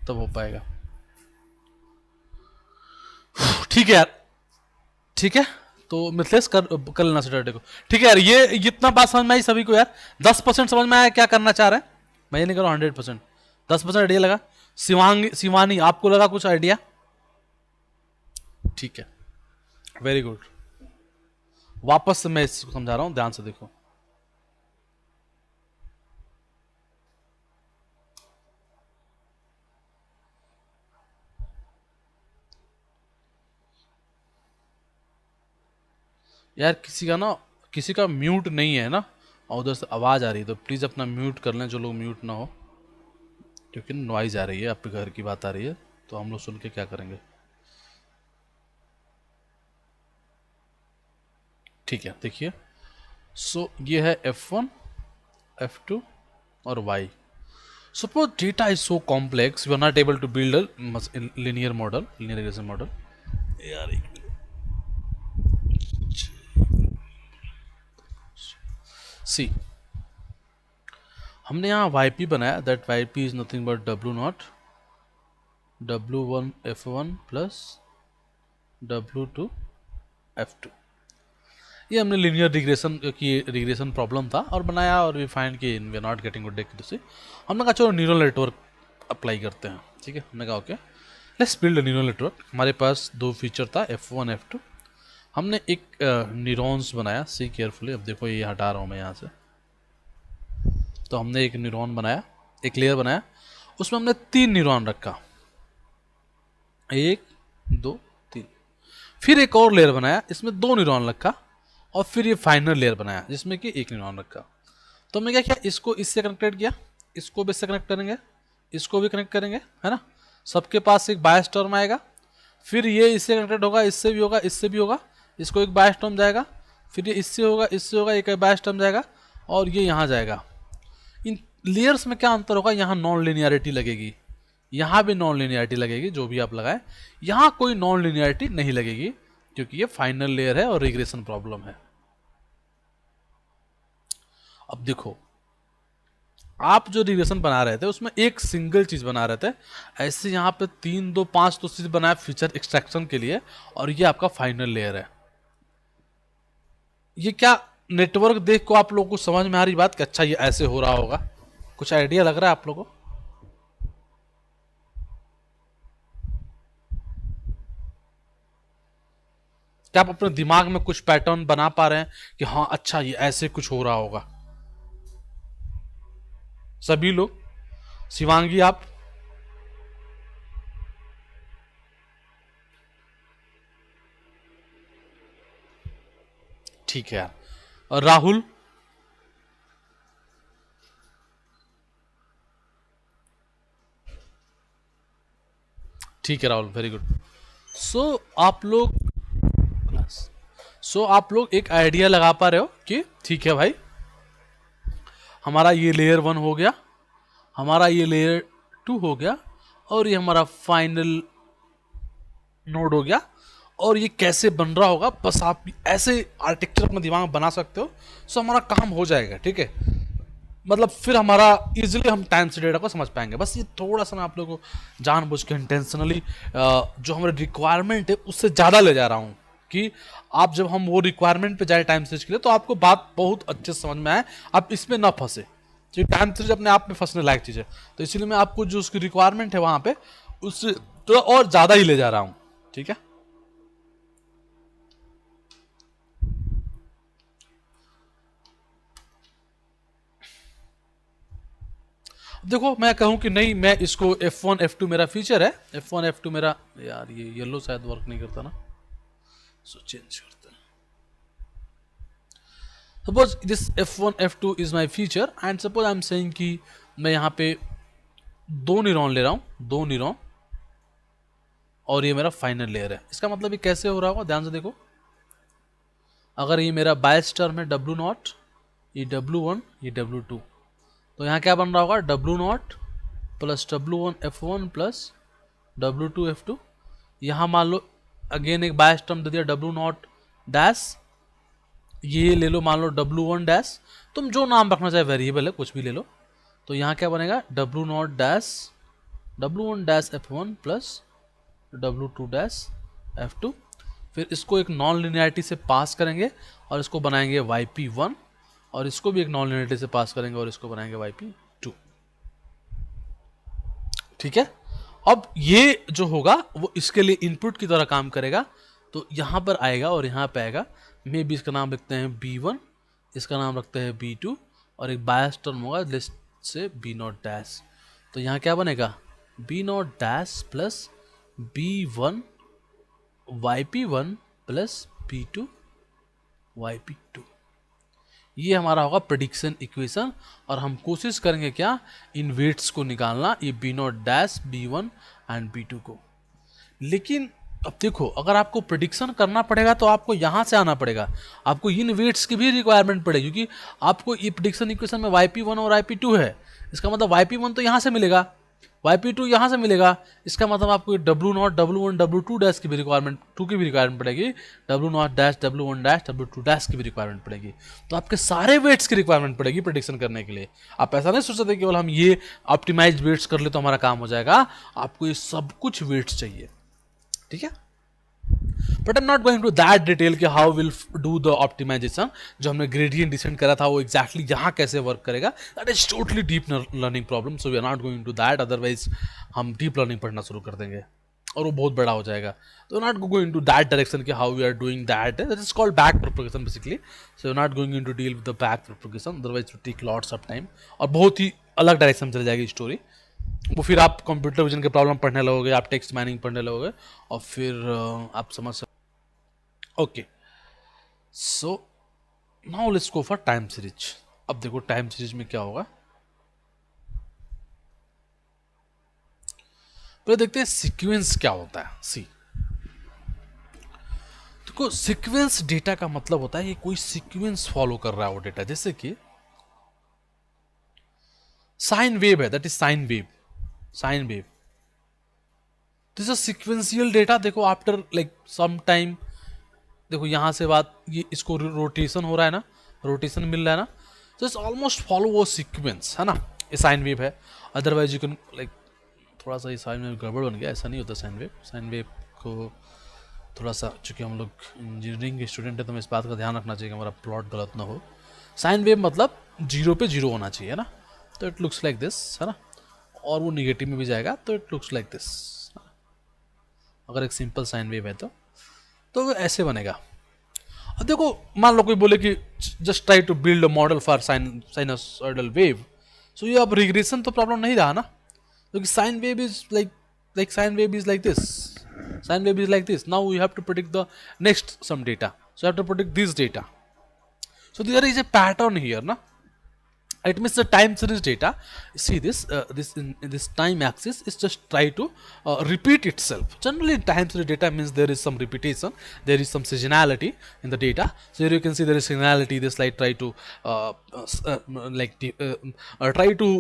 तब हो पाएगा। ठीक है यार, ठीक है। तो मिथलेश कर लेना सैटरडे को, ठीक है यार। ये इतना बात समझ में आई सभी को यार, 10% समझ में आया क्या करना चाह रहे हैं। मैं ये नहीं कर रहा हूँ 100%, 10% आइडिया लगा। शिवांगी, शिवानी आपको लगा कुछ आइडिया? ठीक है, वेरी गुड। वापस से मैं इसको समझा रहा हूँ, ध्यान से देखो। यार किसी का म्यूट नहीं है ना, और उधर से आवाज़ आ रही है, तो प्लीज़ अपना म्यूट कर लें जो लोग म्यूट ना हो, क्योंकि नॉइज़ आ रही है, आपके घर की बात आ रही है, तो हम लोग सुन के क्या करेंगे। ठीक है, देखिए। सो ये है F1, F2 और Y। Suppose data is so complex, we are not able to build a linear model, linear regression model. यार एक मिनट, सी, हमने यहाँ YP बनाया, that YP is nothing but W0, W1 F1 plus W2 F2। ये हमने linear regression की regression problem था और बनाया, और वी फाइंड कि we are not getting good data से। हमने कहा चलो न्यूरल नेटवर्क अप्लाई करते हैं, ठीक है। हमने कहा okay, let's build neural network. हमारे पास दो फीचर था, F1 F2। हमने एक न्यूरॉन्स बनाया, सी केयरफुली, अब देखो ये हटा रहा हूँ मैं यहाँ से। तो हमने एक न्यूरॉन बनाया, एक लेयर बनाया, उसमें हमने 3 न्यूरॉन रखा, 1, 2, 3। फिर एक और लेयर बनाया, इसमें 2 न्यूरॉन रखा, और फिर ये फाइनल लेयर बनाया जिसमें कि 1 न्यूरॉन रखा। तो हमने क्या किया, इसको इससे कनेक्टेड किया, इसको भी इससे कनेक्ट करेंगे, इसको भी कनेक्ट करेंगे, है ना। सबके पास एक बायस टर्म आएगा, फिर ये इससे कनेक्टेड होगा, इससे भी होगा, इससे भी होगा, इसको एक बायस टर्म जाएगा, फिर ये इससे होगा, इससे होगा, एक बायस टर्म जाएगा, और ये यहाँ जाएगा। इन लेयर्स में क्या अंतर होगा, यहाँ नॉन लिनियरिटी लगेगी, यहाँ भी नॉन लिनियरिटी लगेगी, जो भी आप लगाए, यहाँ कोई नॉन लिनियरिटी नहीं लगेगी, क्योंकि ये फाइनल लेयर है और रिग्रेशन प्रॉब्लम है। अब देखो, आप जो रिग्रेशन बना रहे थे उसमें एक सिंगल चीज बना रहे थे, ऐसे यहाँ पे 3, 2, 5 तो चीज बनाया फीचर एक्सट्रैक्शन के लिए, और ये आपका फाइनल लेयर है। ये क्या नेटवर्क देख को आप लोगों को समझ में आ रही बात कि अच्छा ये ऐसे हो रहा होगा, कुछ आइडिया लग रहा है आप लोगों को? क्या आप अपने दिमाग में कुछ पैटर्न बना पा रहे हैं कि हाँ अच्छा ये ऐसे कुछ हो रहा होगा? सभी लोग? शिवांगी आप? ठीक है यार। और राहुल? ठीक है राहुल, वेरी गुड। सो आप लोग आप लोग एक आइडिया लगा पा रहे हो कि ठीक है भाई, हमारा ये लेयर वन हो गया, हमारा ये लेयर टू हो गया, और ये हमारा फाइनल नोड हो गया, और ये कैसे बन रहा होगा बस आप ऐसे आर्किटेक्चर अपने दिमाग में बना सकते हो। सो हमारा काम हो जाएगा, ठीक है। मतलब फिर हमारा इजीली हम टाइम से डेटा को समझ पाएंगे। बस ये थोड़ा सा मैं आप लोगों को जानबूझ के इंटेंशनली जो हमारे रिक्वायरमेंट है उससे ज़्यादा ले जा रहा हूँ कि आप जब हम वो रिक्वायरमेंट पे जाए टाइम सीरीज के लिए तो आपको बात बहुत अच्छे से समझ में आए, आप इसमें ना फंसे। तो टाइम सीरीज अपने आप में फंसने लायक चीज़ है, तो इसीलिए मैं आपको जो उसकी रिक्वायरमेंट है वहाँ पे उससे थोड़ा और ज़्यादा ही ले जा रहा हूँ, ठीक है। देखो मैं कहूँ कि नहीं, मैं इसको F1 F2 मेरा फीचर है, F1 F2 मेरा, यार ये येलो शायद वर्क नहीं करता ना, सो चेंज करते हैं। Suppose this F1 F2 is my feature and suppose I am saying कि मैं यहाँ पे दो न्यूरॉन ले रहा हूँ, दो न्यूरॉन, और ये मेरा फाइनल लेयर है। इसका मतलब ये कैसे हो रहा होगा, ध्यान से देखो। अगर ये मेरा बायस टर्म है W नॉट, ये W1, ये W2, तो यहाँ क्या बन रहा होगा, W0 plus W1 F1 plus W2 F2। यहाँ मान लो अगेन एक बायस टर्म दे दिया W0 डैश, ये ले लो मान लो W1 डैश, तुम जो नाम रखना चाहे वेरिएबल है कुछ भी ले लो। तो यहाँ क्या बनेगा, W0 dash W1 dash F1 plus W2 dash F2। फिर इसको एक नॉन लिनियरिटी से पास करेंगे और इसको बनाएंगे YP1, और इसको भी एक नॉन लिनियरिटी से पास करेंगे और इसको बनाएंगे YP2, ठीक है। अब ये जो होगा वो इसके लिए इनपुट की तरह काम करेगा, तो यहाँ पर आएगा और यहाँ पे आएगा। मे बी इसका नाम रखते हैं B1, इसका नाम रखते हैं B2, और एक बायस टर्म होगा लिस्ट से B0 डैश। तो यहाँ क्या बनेगा, B0 dash plus B1 YP1 plus B2 YP2। ये हमारा होगा प्रेडिक्शन इक्वेशन, और हम कोशिश करेंगे क्या, इन वेट्स को निकालना, ये B0 dash B1 and B2 को। लेकिन अब देखो, अगर आपको प्रिडिक्शन करना पड़ेगा तो आपको यहाँ से आना पड़ेगा, आपको इन वेट्स की भी रिक्वायरमेंट पड़ेगी, क्योंकि आपको ये प्रिडिक्शन इक्वेशन में YP1 और YP2 है। इसका मतलब YP1 तो यहाँ से मिलेगा, YP2 यहाँ से मिलेगा, इसका मतलब आपको W0 W1 W2 डैश की भी रिक्वायरमेंट, 2 की भी रिक्वायरमेंट पड़ेगी, W0 dash W1 dash W2 dash की भी रिक्वायरमेंट पड़ेगी। तो आपके सारे वेट्स की रिक्वायरमेंट पड़ेगी प्रिडिक्शन करने के लिए। आप ऐसा नहीं सोच सकते केवल हम ये ऑप्टिमाइज वेट्स कर ले तो हमारा काम हो जाएगा, आपको ये सब कुछ वेट्स चाहिए, ठीक है। But I am not going to that detail कि how will do the optimization. जो हमने ग्रेडियंट डिसेंड करा था वो एग्जैक्टली यहाँ कैसे वर्क करेगा, that is totally deep learning problem, so we are not going to that, otherwise हम डीप लर्निंग पढ़ना शुरू कर देंगे और वो बहुत बड़ा हो जाएगा। तो not going to that direction कि how we are doing that is called back propagation basically. So not going in to deal with the back propagation, otherwise to take lots of time, और बहुत ही अलग direction में चली जाएगी story. वो फिर आप कंप्यूटर विजन के प्रॉब्लम पढ़ने लगोगे, आप टेक्स्ट माइनिंग पढ़ने लगोगे, और फिर आप समझ सकते। Okay, so now let's go for time series. अब देखो टाइम सीरीज में क्या होगा, पहले देखते हैं सीक्वेंस क्या होता है। सी देखो, सीक्वेंस डेटा का मतलब होता है ये कोई सीक्वेंस फॉलो कर रहा है वो डेटा, जैसे कि साइन वेव है, that is sine wave, sine wave this is sequential data. देखो आफ्टर लाइक सम टाइम, देखो यहाँ से बात, ये इसको रोटेशन हो रहा है ना, रोटेशन मिल रहा है ना, तो इट्स ऑलमोस्ट फॉलो वो सीक्वेंस है ना, ये साइन वेव है। अदरवाइज यू कैन लाइक, थोड़ा सा ये साइन वेव गड़बड़ बन गया, ऐसा नहीं होता साइन वेव। साइन वेव को थोड़ा सा, चूँकि हम लोग इंजीनियरिंग के स्टूडेंट है तो हमें इस बात का ध्यान रखना चाहिए कि हमारा प्लॉट गलत ना हो। साइन वेव मतलब जीरो पे जीरो होना चाहिए, है ना, तो इट लुक्स लाइक दिस, है ना, और वो निगेटिव में भी जाएगा तो इट लुक्स लाइक दिस, अगर एक सिंपल साइन वेव है तो। तो वो ऐसे बनेगा। अब देखो, मान लो कोई बोले कि just try to build a model for sinusoidal wave, so ये अब रिग्रेशन तो प्रॉब्लम नहीं रहा ना, क्योंकि sine wave is like sine wave is like this, sine wave is like this, now you have to predict the next some data, so you have to predict this data. So there is a pattern here, na? It means the time series data. See this, this in this time axis is just try to repeat itself. Generally, time series data means there is some repetition, there is some seasonality in the data. So here you can see there is seasonality. This slide try to try to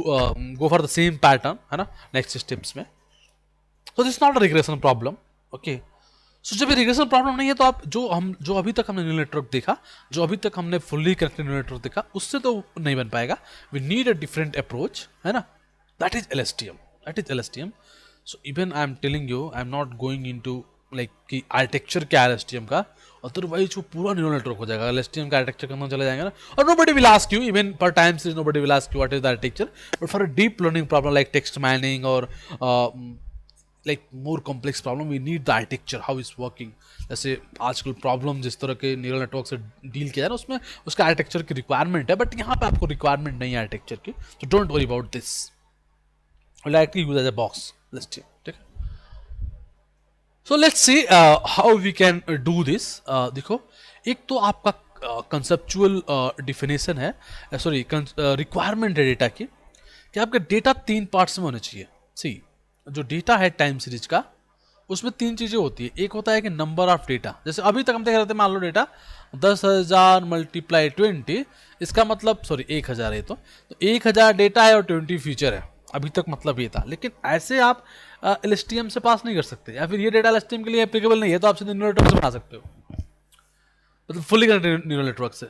go for the same pattern, है ना? Next steps में. So this is not a regression problem. Okay. सो जब regression problem नहीं है तो आप जो अभी तक हमने न्यूरल नेटवर्क देखा, जो अभी तक हमने फुल्ली कनेक्टेड न्यूरल नेटवर्क देखा, उससे तो नहीं बन पाएगा. We need a different approach, है ना? That is LSTM, that is LSTM. So even I am telling you, I am not going into like कि आर्किटेक्चर क्या है एलएसटीएम का, अदरवाइज वो पूरा न्यूरल नेटवर्क हो जाएगा. एलएसटीएम का आर्किटेक्चर करना चले जाएंगे ना, और nobody will ask you, even for time series nobody will ask you what is the architecture, but for a deep learning problem like text mining और like more complex problem, we need the architecture how is working. जैसे आजकल problem जिस तरह के neural network से deal किया जाए ना, उसमें उसका आर्किटेक्चर की रिक्वायरमेंट है, बट यहाँ पे आपको रिक्वायरमेंट नहीं है आर्किटेक्चर की, तो don't worry about this. Directly use as a box. ठीक है. So let's see how we can do this. देखो, एक तो आपका कंसेप्चुअल डिफिनेशन है, सॉरी रिक्वायरमेंट है डेटा की, कि आपका डेटा 3 पार्ट्स में होने चाहिए. सी, जो डेटा है टाइम सीरीज का, उसमें 3 चीजें होती है. एक होता है कि नंबर ऑफ डेटा, जैसे अभी तक हम देख रहे थे, मान लो डेटा 10,000 मल्टीप्लाई 20, इसका मतलब सॉरी 1,000 है, तो 1,000 डेटा है और 20 फीचर है. अभी तक मतलब ये था, लेकिन ऐसे आप एलएसटीएम से पास नहीं कर सकते, या फिर ये डेटा एलएसटीएम के लिए एप्लीकेबल नहीं है, तो आप सीधे न्यूरल नेटवर्क से बना सकते हो, मतलब फुल्ली कनेक्टेड न्यूरल नेटवर्क से.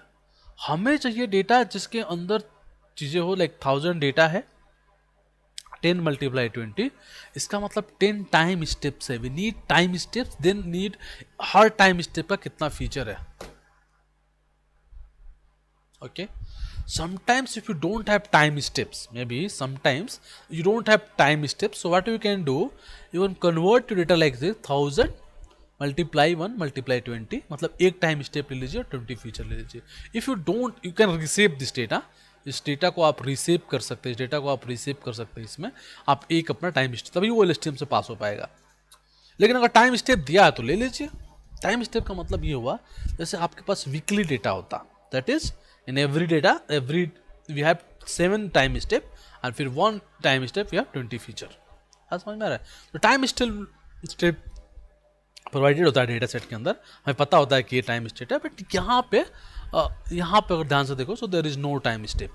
हमें चाहिए डेटा जिसके अंदर चीजें हो, लाइक 1000 डेटा है, 10 मल्टीप्लाई 20, इसका मतलब 10 टाइम स्टेप्स है. We need time steps, then need हर टाइम स्टेप का कितना फीचर है. Okay. sometimes if you don't have time steps, maybe sometimes you don't have time steps, so what you can do, you can convert your data like this, 1000 multiply 1 multiply 20, मतलब एक time step ले लीजिए और 20 feature ले लीजिए. If you don't, you can receive this data, इस data को आप रिसेव कर सकते हैं, इस डेटा को आप रिसेव कर सकते हैं, इसमें आप एक अपना टाइम स्टेप, तभी वो एलएसटीएम से पास हो पाएगा. लेकिन अगर टाइम स्टेप दिया है तो ले लीजिए. टाइम स्टेप का मतलब ये हुआ, जैसे आपके पास वीकली डेटा होता, that is in every data, every we have 7 time step, और फिर 1 time step we have 20 feature. समझ में आ रहा है? तो टाइम स्टेप प्रोवाइडेड होता है डेटा सेट के अंदर, हमें पता होता है कि ये टाइम स्टेप है, बट यहाँ पे अगर ध्यान से देखो, so there is no time step.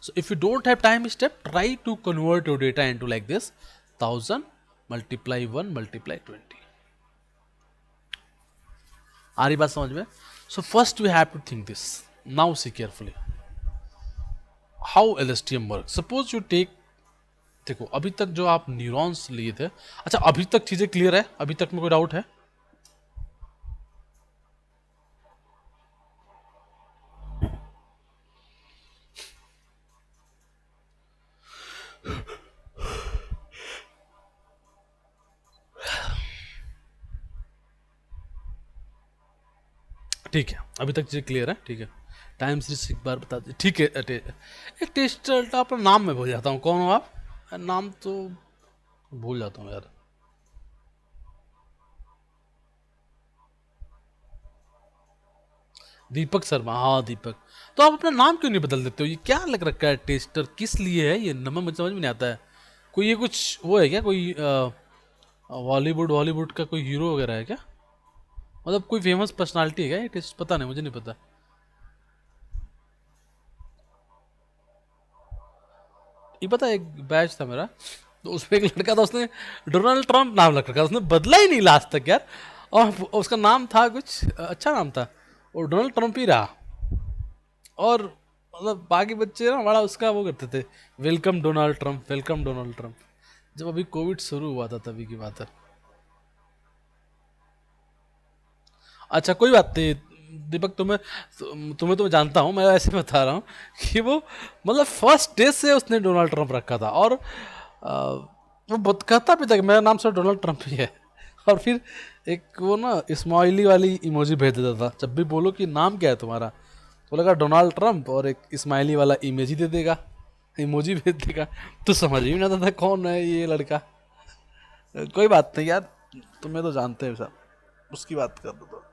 So if you don't have time step, try to convert your data into like this, 1000 multiply 1 multiply 20. आ रही बात समझ में? So first we have to think this. Now see carefully how LSTM work. Suppose you take, देखो अभी तक जो आप न्यूरॉन्स लिए थे, अच्छा अभी तक चीजें क्लियर है? अभी तक में कोई डाउट है? ठीक है, अभी तक चीज़ें क्लियर है. ठीक है, टाइम सीरीज एक बार बता दीजिए. ठीक है. एक टेस्टर, अपना नाम मैं भूल जाता हूँ, कौन हो आप? नाम तो भूल जाता हूँ यार. दीपक शर्मा, हाँ दीपक. तो आप अपना नाम क्यों नहीं बदल देते हो? ये क्या लग रखा है टेस्टर, किस लिए है ये नाम? मुझे समझ में नहीं आता है. कोई ये कुछ वो है क्या, कोई बॉलीवुड का कोई हीरो वगैरह है क्या? मतलब कोई फेमस पर्सनालिटी है क्या ये टेस्ट? पता नहीं, मुझे नहीं पता. ये पता है, एक बैच था मेरा, तो उसमें एक लड़का था, उसने डोनाल्ड ट्रंप नाम रख रखा, उसने बदला ही नहीं लास्ट तक यार. और उसका नाम था कुछ अच्छा नाम था, और डोनाल्ड ट्रंप ही रहा. और मतलब बाकी बच्चे ना बड़ा उसका वो करते थे, welcome Donald Trump, welcome Donald Trump. जब अभी कोविड शुरू हुआ था तभी की बात है. अच्छा कोई बात नहीं दीपक, तुम्हें तो मैं जानता हूँ, मैं ऐसे बता रहा हूँ कि वो मतलब फर्स्ट डे से उसने डोनाल्ड ट्रंप रखा था, और वो कहता भी था कि मेरा नाम सर डोनाल्ड ट्रंप ही है. और फिर एक वो ना स्माइली वाली इमोजी भेज देता था जब भी बोलो कि नाम क्या है तुम्हारा, तो लगा डोनाल्ड ट्रंप और एक स्माइली वाला इमेजी दे देगा, इमोजी भेज देगा। तो समझ ही नहीं आता था कौन है ये लड़का। कोई बात नहीं यार, तुम्हें तो जानते हो साहब, उसकी बात कर दो तो।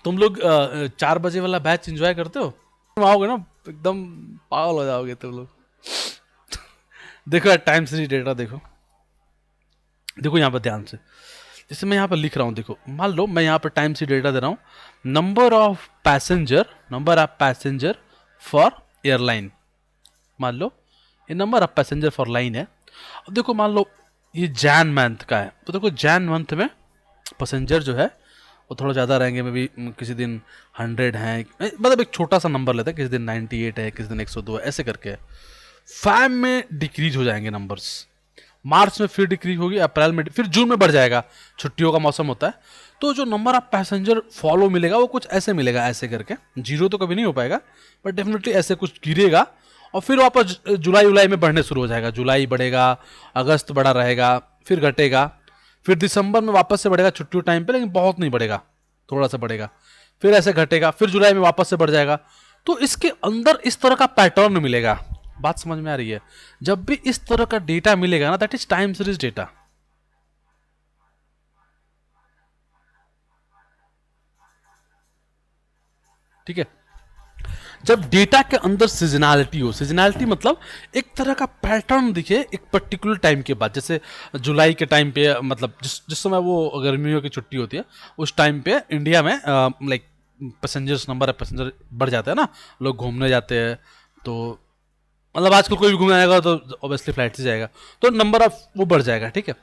तुम लोग 4 बजे वाला बैच एंजॉय करते हो? तुम आओगे ना एकदम पागल हो जाओगे तुम लोग। देखो यार टाइम सीरीज डेटा देखो, देखो यहाँ पर ध्यान से, जैसे मैं यहाँ पर लिख रहा हूँ, देखो मान लो मैं यहाँ पर टाइम सीरीज डेटा दे रहा हूँ, number of passenger for airline, मान लो ये number of passenger for line है। अब देखो मान लो ये जैन मंथ का है, तो देखो जैन मंथ में पैसेंजर जो है वो थोड़ा ज़्यादा रहेंगे, मे बी किसी दिन 100 हैं, मतलब एक छोटा सा नंबर लेते हैं, किसी दिन 98 है, किसी दिन 102 है, ऐसे करके। फैब में डिक्रीज हो जाएंगे नंबर्स, मार्च में फिर डिक्रीज होगी, अप्रैल में, फिर जून में बढ़ जाएगा, छुट्टियों का मौसम होता है। तो जो नंबर ऑफ पैसेंजर फॉलो मिलेगा वो कुछ ऐसे मिलेगा, ऐसे करके, जीरो तो कभी नहीं हो पाएगा बट डेफिनेटली ऐसे कुछ गिरेगा, और फिर वापस जुलाई जुलाई में बढ़ने शुरू हो जाएगा, जुलाई बढ़ेगा, अगस्त बढ़ा रहेगा, फिर घटेगा, फिर दिसंबर में वापस से बढ़ेगा छुट्टियों टाइम पे, लेकिन बहुत नहीं बढ़ेगा, थोड़ा सा बढ़ेगा, फिर ऐसे घटेगा, फिर जुलाई में वापस से बढ़ जाएगा। तो इसके अंदर इस तरह का पैटर्न मिलेगा। बात समझ में आ रही है? जब भी इस तरह का डेटा मिलेगा ना, that is time series data. ठीक है, जब डेटा के अंदर सीजनैलिटी हो, सीजनैलिटी मतलब एक तरह का पैटर्न दिखे एक पर्टिकुलर टाइम के बाद, जैसे जुलाई के टाइम पे, मतलब जिस समय वो गर्मियों की छुट्टी होती है उस टाइम पे इंडिया में like passengers, number of passenger बढ़ जाता है ना, लोग घूमने जाते हैं, तो मतलब आजकल कोई भी घूमने आएगा तो ऑब्वियसली फ्लाइट से जाएगा, तो नंबर ऑफ वो बढ़ जाएगा, ठीक है।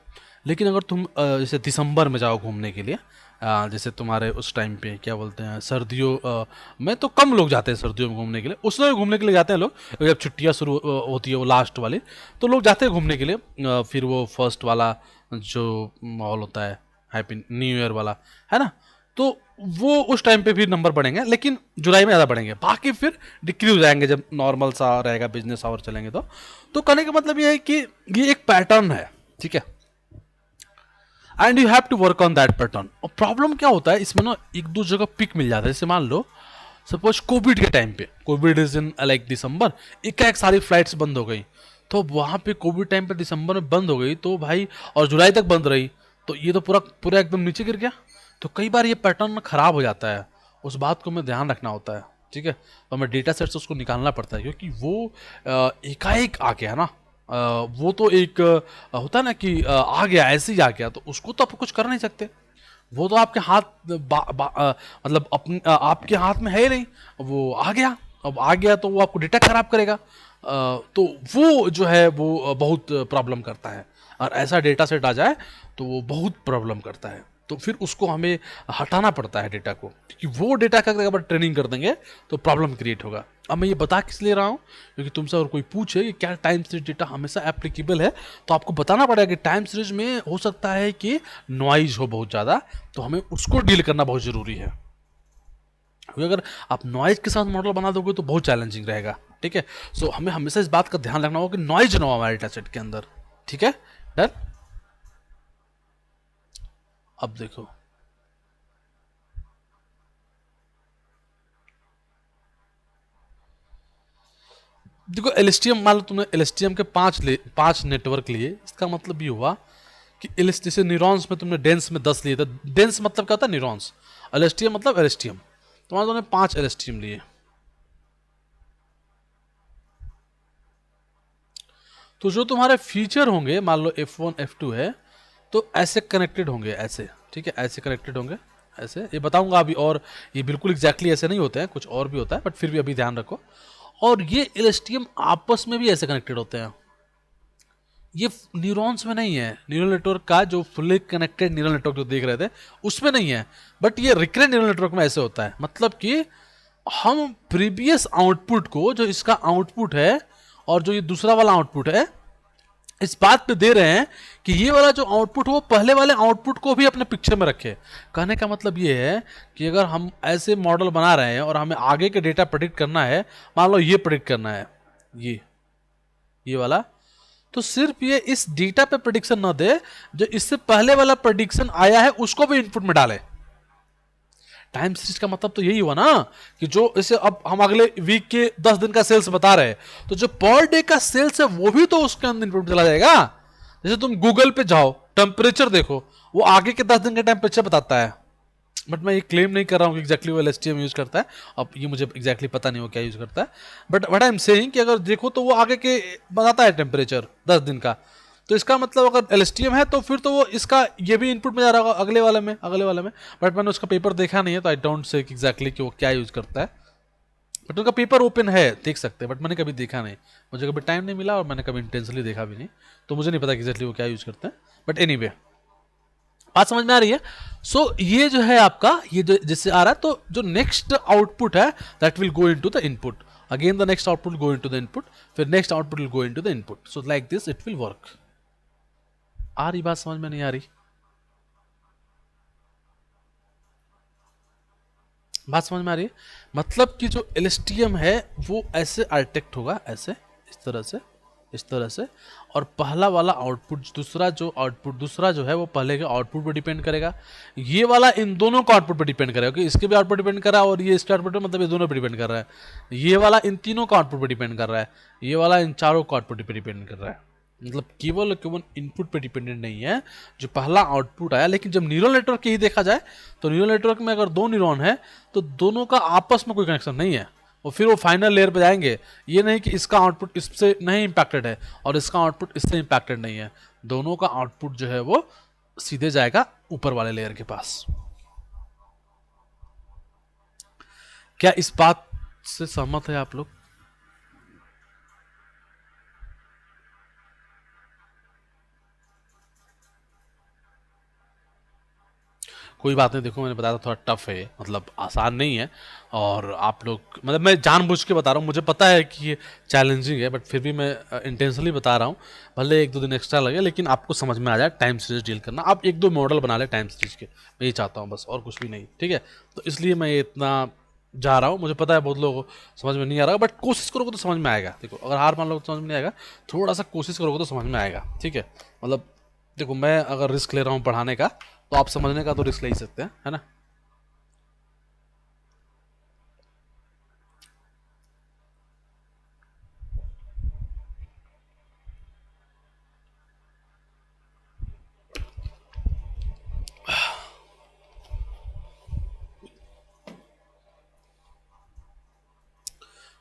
लेकिन अगर तुम जैसे दिसंबर में जाओ घूमने के लिए, जैसे तुम्हारे उस टाइम पे क्या बोलते हैं, सर्दियों में तो कम लोग जाते हैं सर्दियों में घूमने के लिए, उस समय घूमने के लिए जाते हैं लोग जब छुट्टियां शुरू होती है वो लास्ट वाली, तो लोग जाते हैं घूमने के लिए, फिर वो फर्स्ट वाला जो माहौल होता है हैप्पी न्यू ईयर वाला, है ना, तो वो उस टाइम पे भी नंबर बढ़ेंगे, लेकिन जुलाई में ज़्यादा बढ़ेंगे, बाकी फिर डिक्रीज हो जाएंगे जब नॉर्मल सा रहेगा, बिजनेस आवर चलेंगे तो कहने का मतलब ये है कि ये एक पैटर्न है, ठीक है, and you have to work on that pattern. और प्रॉब्लम क्या होता है इसमें ना, एक दो जगह पिक मिल जाता है, जैसे मान लो सपोज कोविड के टाइम पे, कोविड इज इन लाइक दिसंबर, एक सारी फ्लाइट्स बंद हो गई, तो वहाँ पे कोविड टाइम पे दिसंबर में बंद हो गई तो भाई, और जुलाई तक बंद रही, तो ये तो पूरा पूरा एकदम नीचे गिर गया। तो कई बार ये पैटर्न खराब हो जाता है, उस बात को हमें ध्यान रखना होता है, ठीक है, तो हमें डेटा सेट से उसको निकालना पड़ता है, क्योंकि वो एकाएक आ गया ना, वो तो एक होता है ना कि आ गया, ऐसे ही आ गया, तो उसको तो आप कुछ कर नहीं सकते, वो तो आपके हाथ मतलब आपके हाथ में है ही नहीं, वो आ गया, अब आ गया तो वो आपको डेटा खराब करेगा, तो वो जो है वो बहुत प्रॉब्लम करता है, और ऐसा डेटा सेट आ जाए तो वो बहुत प्रॉब्लम करता है, तो फिर उसको हमें हटाना पड़ता है डेटा को, क्योंकि वो डेटा का अगर ट्रेनिंग कर देंगे तो प्रॉब्लम क्रिएट होगा। अब मैं ये बता किस लिए रहा हूँ, क्योंकि तुमसे अगर कोई पूछे कि क्या टाइम सीरीज डेटा हमेशा एप्लीकेबल है, तो आपको बताना पड़ेगा कि टाइम सीरीज में हो सकता है कि नॉइज हो बहुत ज़्यादा, तो हमें उसको डील करना बहुत ज़रूरी है, क्योंकि अगर आप नॉइज के साथ मॉडल बना दोगे तो बहुत चैलेंजिंग रहेगा, ठीक है। सो हमें हमेशा इस बात का ध्यान रखना होगा कि नॉइज ना हो हमारे डेटा सेट के अंदर, ठीक है, डन। अब देखो, देखो एलएसटीएम, मान लो तुमने एलएसटीएम के 5 नेटवर्क लिए, इसका मतलब ये हुआ कि जैसे न्यूरॉन्स में तुमने डेंस में 10 लिए थे, डेंस मतलब क्या होता है, न्यूरॉन्स, एलएसटीएम मतलब एलएसटीएम, तुम्हारे तुमने 5 एलएसटीएम लिए, तो जो तुम्हारे फीचर होंगे, मान लो F1 F2 है, तो ऐसे कनेक्टेड होंगे, ऐसे, ठीक है, ऐसे कनेक्टेड होंगे, ऐसे, ये बताऊंगा अभी, और ये बिल्कुल एग्जैक्टली ऐसे नहीं होते हैं, कुछ और भी होता है, बट फिर भी अभी ध्यान रखो। और ये एलएसटीएम आपस में भी ऐसे कनेक्टेड होते हैं, ये न्यूरॉन्स में नहीं है, न्यूरल नेटवर्क का जो फुल्ली कनेक्टेड न्यूरल नेटवर्क जो देख रहे थे उसमें नहीं है, बट ये रिकरेंट न्यूरल नेटवर्क में ऐसे होता है, मतलब कि हम प्रीवियस आउटपुट को, जो इसका आउटपुट है और जो ये दूसरा वाला आउटपुट है, इस बात पे दे रहे हैं कि ये वाला जो आउटपुट वो पहले वाले आउटपुट को भी अपने पिक्चर में रखे। कहने का मतलब ये है कि अगर हम ऐसे मॉडल बना रहे हैं और हमें आगे के डेटा प्रेडिक्ट करना है, मान लो ये प्रेडिक्ट करना है, ये वाला, तो सिर्फ ये इस डेटा पे प्रेडिक्शन ना दे, जो इससे पहले वाला प्रेडिक्शन आया है उसको भी इनपुट में डाले। टाइम सीरीज का मतलब तो यही हुआ ना कि जो इसे अब हम अगले वीक के 10 दिन का सेल्स बता रहे हैं, तो जो पर डे का सेल्स है वो भी तो उसके अंदर इनपुट चला जाएगा। जैसे तुम गूगल पे जाओ, टेम्परेचर देखो, वो आगे के 10 दिन का टेम्परेचर बताता है। बट मैं ये क्लेम नहीं कर रहा हूँ कि एग्जैक्टली वो एलएसटीएम यूज करता है, अब ये मुझे एग्जैक्टली पता नहीं वो क्या यूज करता है, but what I am saying कि अगर देखो तो वो आगे के बताता है टेम्परेचर 10 दिन का। तो इसका मतलब अगर एलएसटीएम है तो फिर तो वो इसका ये भी इनपुट में जा रहा होगा अगले वाले में। बट मैंने उसका पेपर देखा नहीं है, तो आई डोंट से एग्जैक्टली कि वो क्या यूज करता है। बट उनका पेपर ओपन है, देख सकते हैं, बट मैंने कभी देखा नहीं, मुझे कभी टाइम नहीं मिला और मैंने कभी इंटेंसली देखा भी नहीं, तो मुझे नहीं पता एग्जैक्टली वो क्या यूज करते हैं। बट एनीवे, बात समझ में आ रही है। सो ये जो है आपका, ये जो जिससे आ रहा है, तो जो नेक्स्ट आउटपुट है that will go into the input, again the next output go into the input, फिर next output will go into the input. So like this it will work. आ रही बात समझ में? नहीं आ रही बात समझ में आ रही है? मतलब कि जो एलएसटीएम है वो ऐसे आर्टिक्ट होगा, ऐसे, इस तरह से, और पहला वाला आउटपुट, दूसरा जो है वो पहले के आउटपुट पर डिपेंड करेगा। ये वाला इन दोनों का आउटपुट पर डिपेंड करेगा, क्योंकि इसके भी आउटपुट डिपेंड कर रहा है और ये इसके आउटपुट पर, मतलब ये दोनों पर डिपेंड कर रहा है। ये वाला इन तीनों का आउटपुट पर डिपेंड कर रहा है, ये वाला इन चारों का आउटपुट पर डिपेंड कर रहा है। मतलब केवल इनपुट पे डिपेंडेंट नहीं है जो पहला आउटपुट आया। लेकिन जब न्यूरल नेटवर्क की ही देखा जाए तो न्यूरल नेटवर्क में अगर दो न्यूरॉन है तो दोनों का आपस में कोई कनेक्शन नहीं है, और फिर वो फाइनल लेयर पे जाएंगे। ये नहीं कि इसका आउटपुट इससे नहीं इंपैक्टेड है और इसका आउटपुट इससे इंपैक्टेड नहीं है, दोनों का आउटपुट जो है वो सीधे जाएगा ऊपर वाले लेयर के पास। क्या इस बात से सहमत है आप लोग? कोई बात नहीं, देखो मैंने बताया था थोड़ा टफ है, मतलब आसान नहीं है, और आप लोग, मतलब मैं जानबूझ के बता रहा हूँ, मुझे पता है कि ये चैलेंजिंग है, बट फिर भी मैं इंटेंशनली बता रहा हूँ। भले 1-2 दिन एक्स्ट्रा लगे, लेकिन आपको समझ में आ जाए टाइम सीरीज डील करना। आप 1-2 मॉडल बना ले टाइम सीरीज के, मैं ये चाहता हूँ बस, और कुछ भी नहीं, ठीक है? तो इसलिए मैं ये इतना जा रहा हूँ। मुझे पता है बहुत लोगों को समझ में नहीं आ रहा, बट कोशिश करोगे तो समझ में आएगा। देखो, अगर हार मान लो तो समझ में नहीं आएगा, थोड़ा सा कोशिश करोगे तो समझ में आएगा, ठीक है? मतलब देखो, मैं अगर रिस्क ले रहा हूँ पढ़ाने का, तो आप समझने का तो रिस्क ले ही सकते हैं, है ना?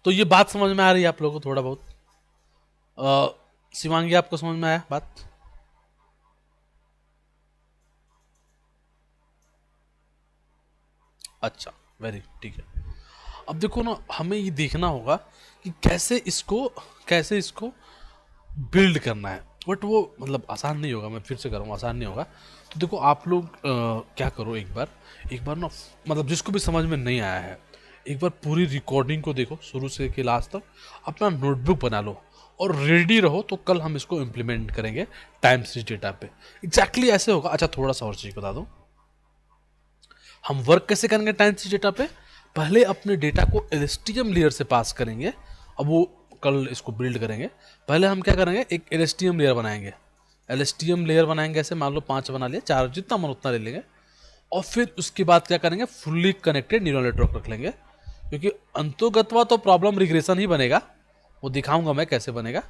तो ये बात समझ में आ रही है आप लोगों को थोड़ा बहुत? शिवांगी, आपको समझ में आया बात? अच्छा, वेरी ठीक है। अब देखो ना, हमें ये देखना होगा कि कैसे इसको बिल्ड करना है। बट वो मतलब आसान नहीं होगा, मैं फिर से करूँगा, आसान नहीं होगा। तो देखो आप लोग क्या करो, एक बार ना, मतलब जिसको भी समझ में नहीं आया है, एक बार पूरी रिकॉर्डिंग को देखो शुरू से के लास्ट तक, अपना नोटबुक बना लो और रेडी रहो। तो कल हम इसको इम्प्लीमेंट करेंगे टाइम सीरीज डेटा पे। एग्जैक्टली ऐसे होगा। अच्छा, थोड़ा सा और चीज़ बता दूँ, हम वर्क कैसे करेंगे टाइम सीरीज डेटा पे? पहले अपने डेटा को एलएसटीएम लेयर से पास करेंगे। अब वो कल इसको बिल्ड करेंगे। पहले हम क्या करेंगे, एक एलएसटीएम लेयर बनाएंगे। एलएसटीएम लेयर बनाएंगे ऐसे, मान लो 5 बना लिया, 4 जितना मन उतना ले लेंगे। और फिर उसके बाद क्या करेंगे, फुल्ली कनेक्टेड न्यूरल नेटवर्क रख लेंगे, क्योंकि अंतोगत्वा तो प्रॉब्लम रिग्रेशन ही बनेगा, वो दिखाऊंगा मैं कैसे बनेगा।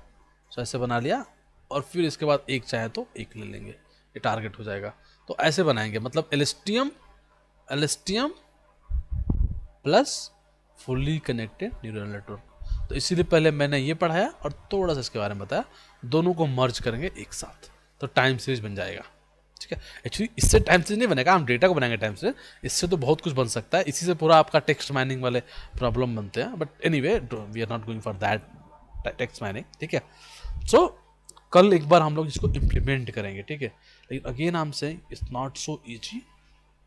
तो ऐसे बना लिया, और फिर इसके बाद एक चाहे तो एक ले लेंगे, ये टारगेट हो जाएगा। तो ऐसे बनाएंगे, मतलब LSTM plus fully connected neural network. तो इसीलिए पहले मैंने ये पढ़ाया और थोड़ा सा इसके बारे में बताया, दोनों को मर्ज करेंगे एक साथ, तो टाइम सीरीज बन जाएगा, ठीक है? एक्चुअली इससे टाइम सीरीज नहीं बनेगा, हम डेटा को बनाएंगे टाइम सीरीज। इससे तो बहुत कुछ बन सकता है, इसी से पूरा आपका टेक्स्ट माइनिंग वाले प्रॉब्लम बनते हैं। But anyway, we are not going for that text mining, ठीक है? सो कल एक बार हम लोग इसको इम्प्लीमेंट करेंगे, ठीक है? लेकिन again I am saying it's not so easy.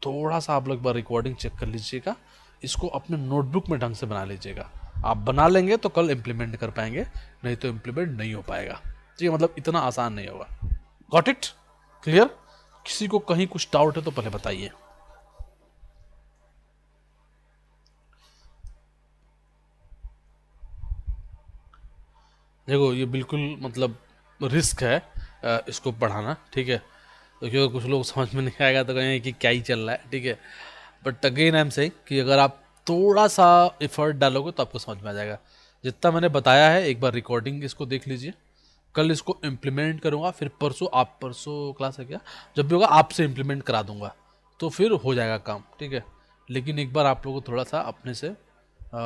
थोड़ा सा आप लोग एक बार रिकॉर्डिंग चेक कर लीजिएगा, इसको अपने नोटबुक में ढंग से बना लीजिएगा। आप बना लेंगे तो कल इम्प्लीमेंट कर पाएंगे, नहीं तो इम्प्लीमेंट नहीं हो पाएगा, ठीक है, मतलब इतना आसान नहीं होगा। Got it? क्लियर? किसी को कहीं कुछ डाउट है तो पहले बताइए। देखो ये बिल्कुल मतलब रिस्क है इसको पढ़ाना, ठीक है, तो क्योंकि कुछ लोग समझ में नहीं आएगा तो कहेंगे कि क्या ही चल रहा है, ठीक है। But again I am saying कि अगर आप थोड़ा सा एफर्ट डालोगे तो आपको समझ में आ जाएगा। जितना मैंने बताया है एक बार रिकॉर्डिंग इसको देख लीजिए, कल इसको इम्प्लीमेंट करूँगा, फिर परसों, आप परसों क्लास है क्या, जब भी होगा आपसे इम्प्लीमेंट करा दूंगा, तो फिर हो जाएगा काम, ठीक है। लेकिन एक बार आप लोगों को थोड़ा सा अपने से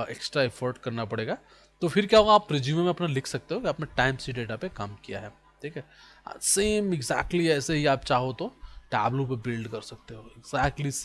एक्स्ट्रा एफर्ट करना पड़ेगा, तो फिर क्या होगा, आप रिज्यूमे में अपना लिख सकते हो कि आपने टाइम सी डेटा पे काम किया है, ठीक है। सेम एग्जैक्टली ऐसे ही आप चाहो तो टैबलू पे बिल्ड कर सकते हो, एग्जैक्टली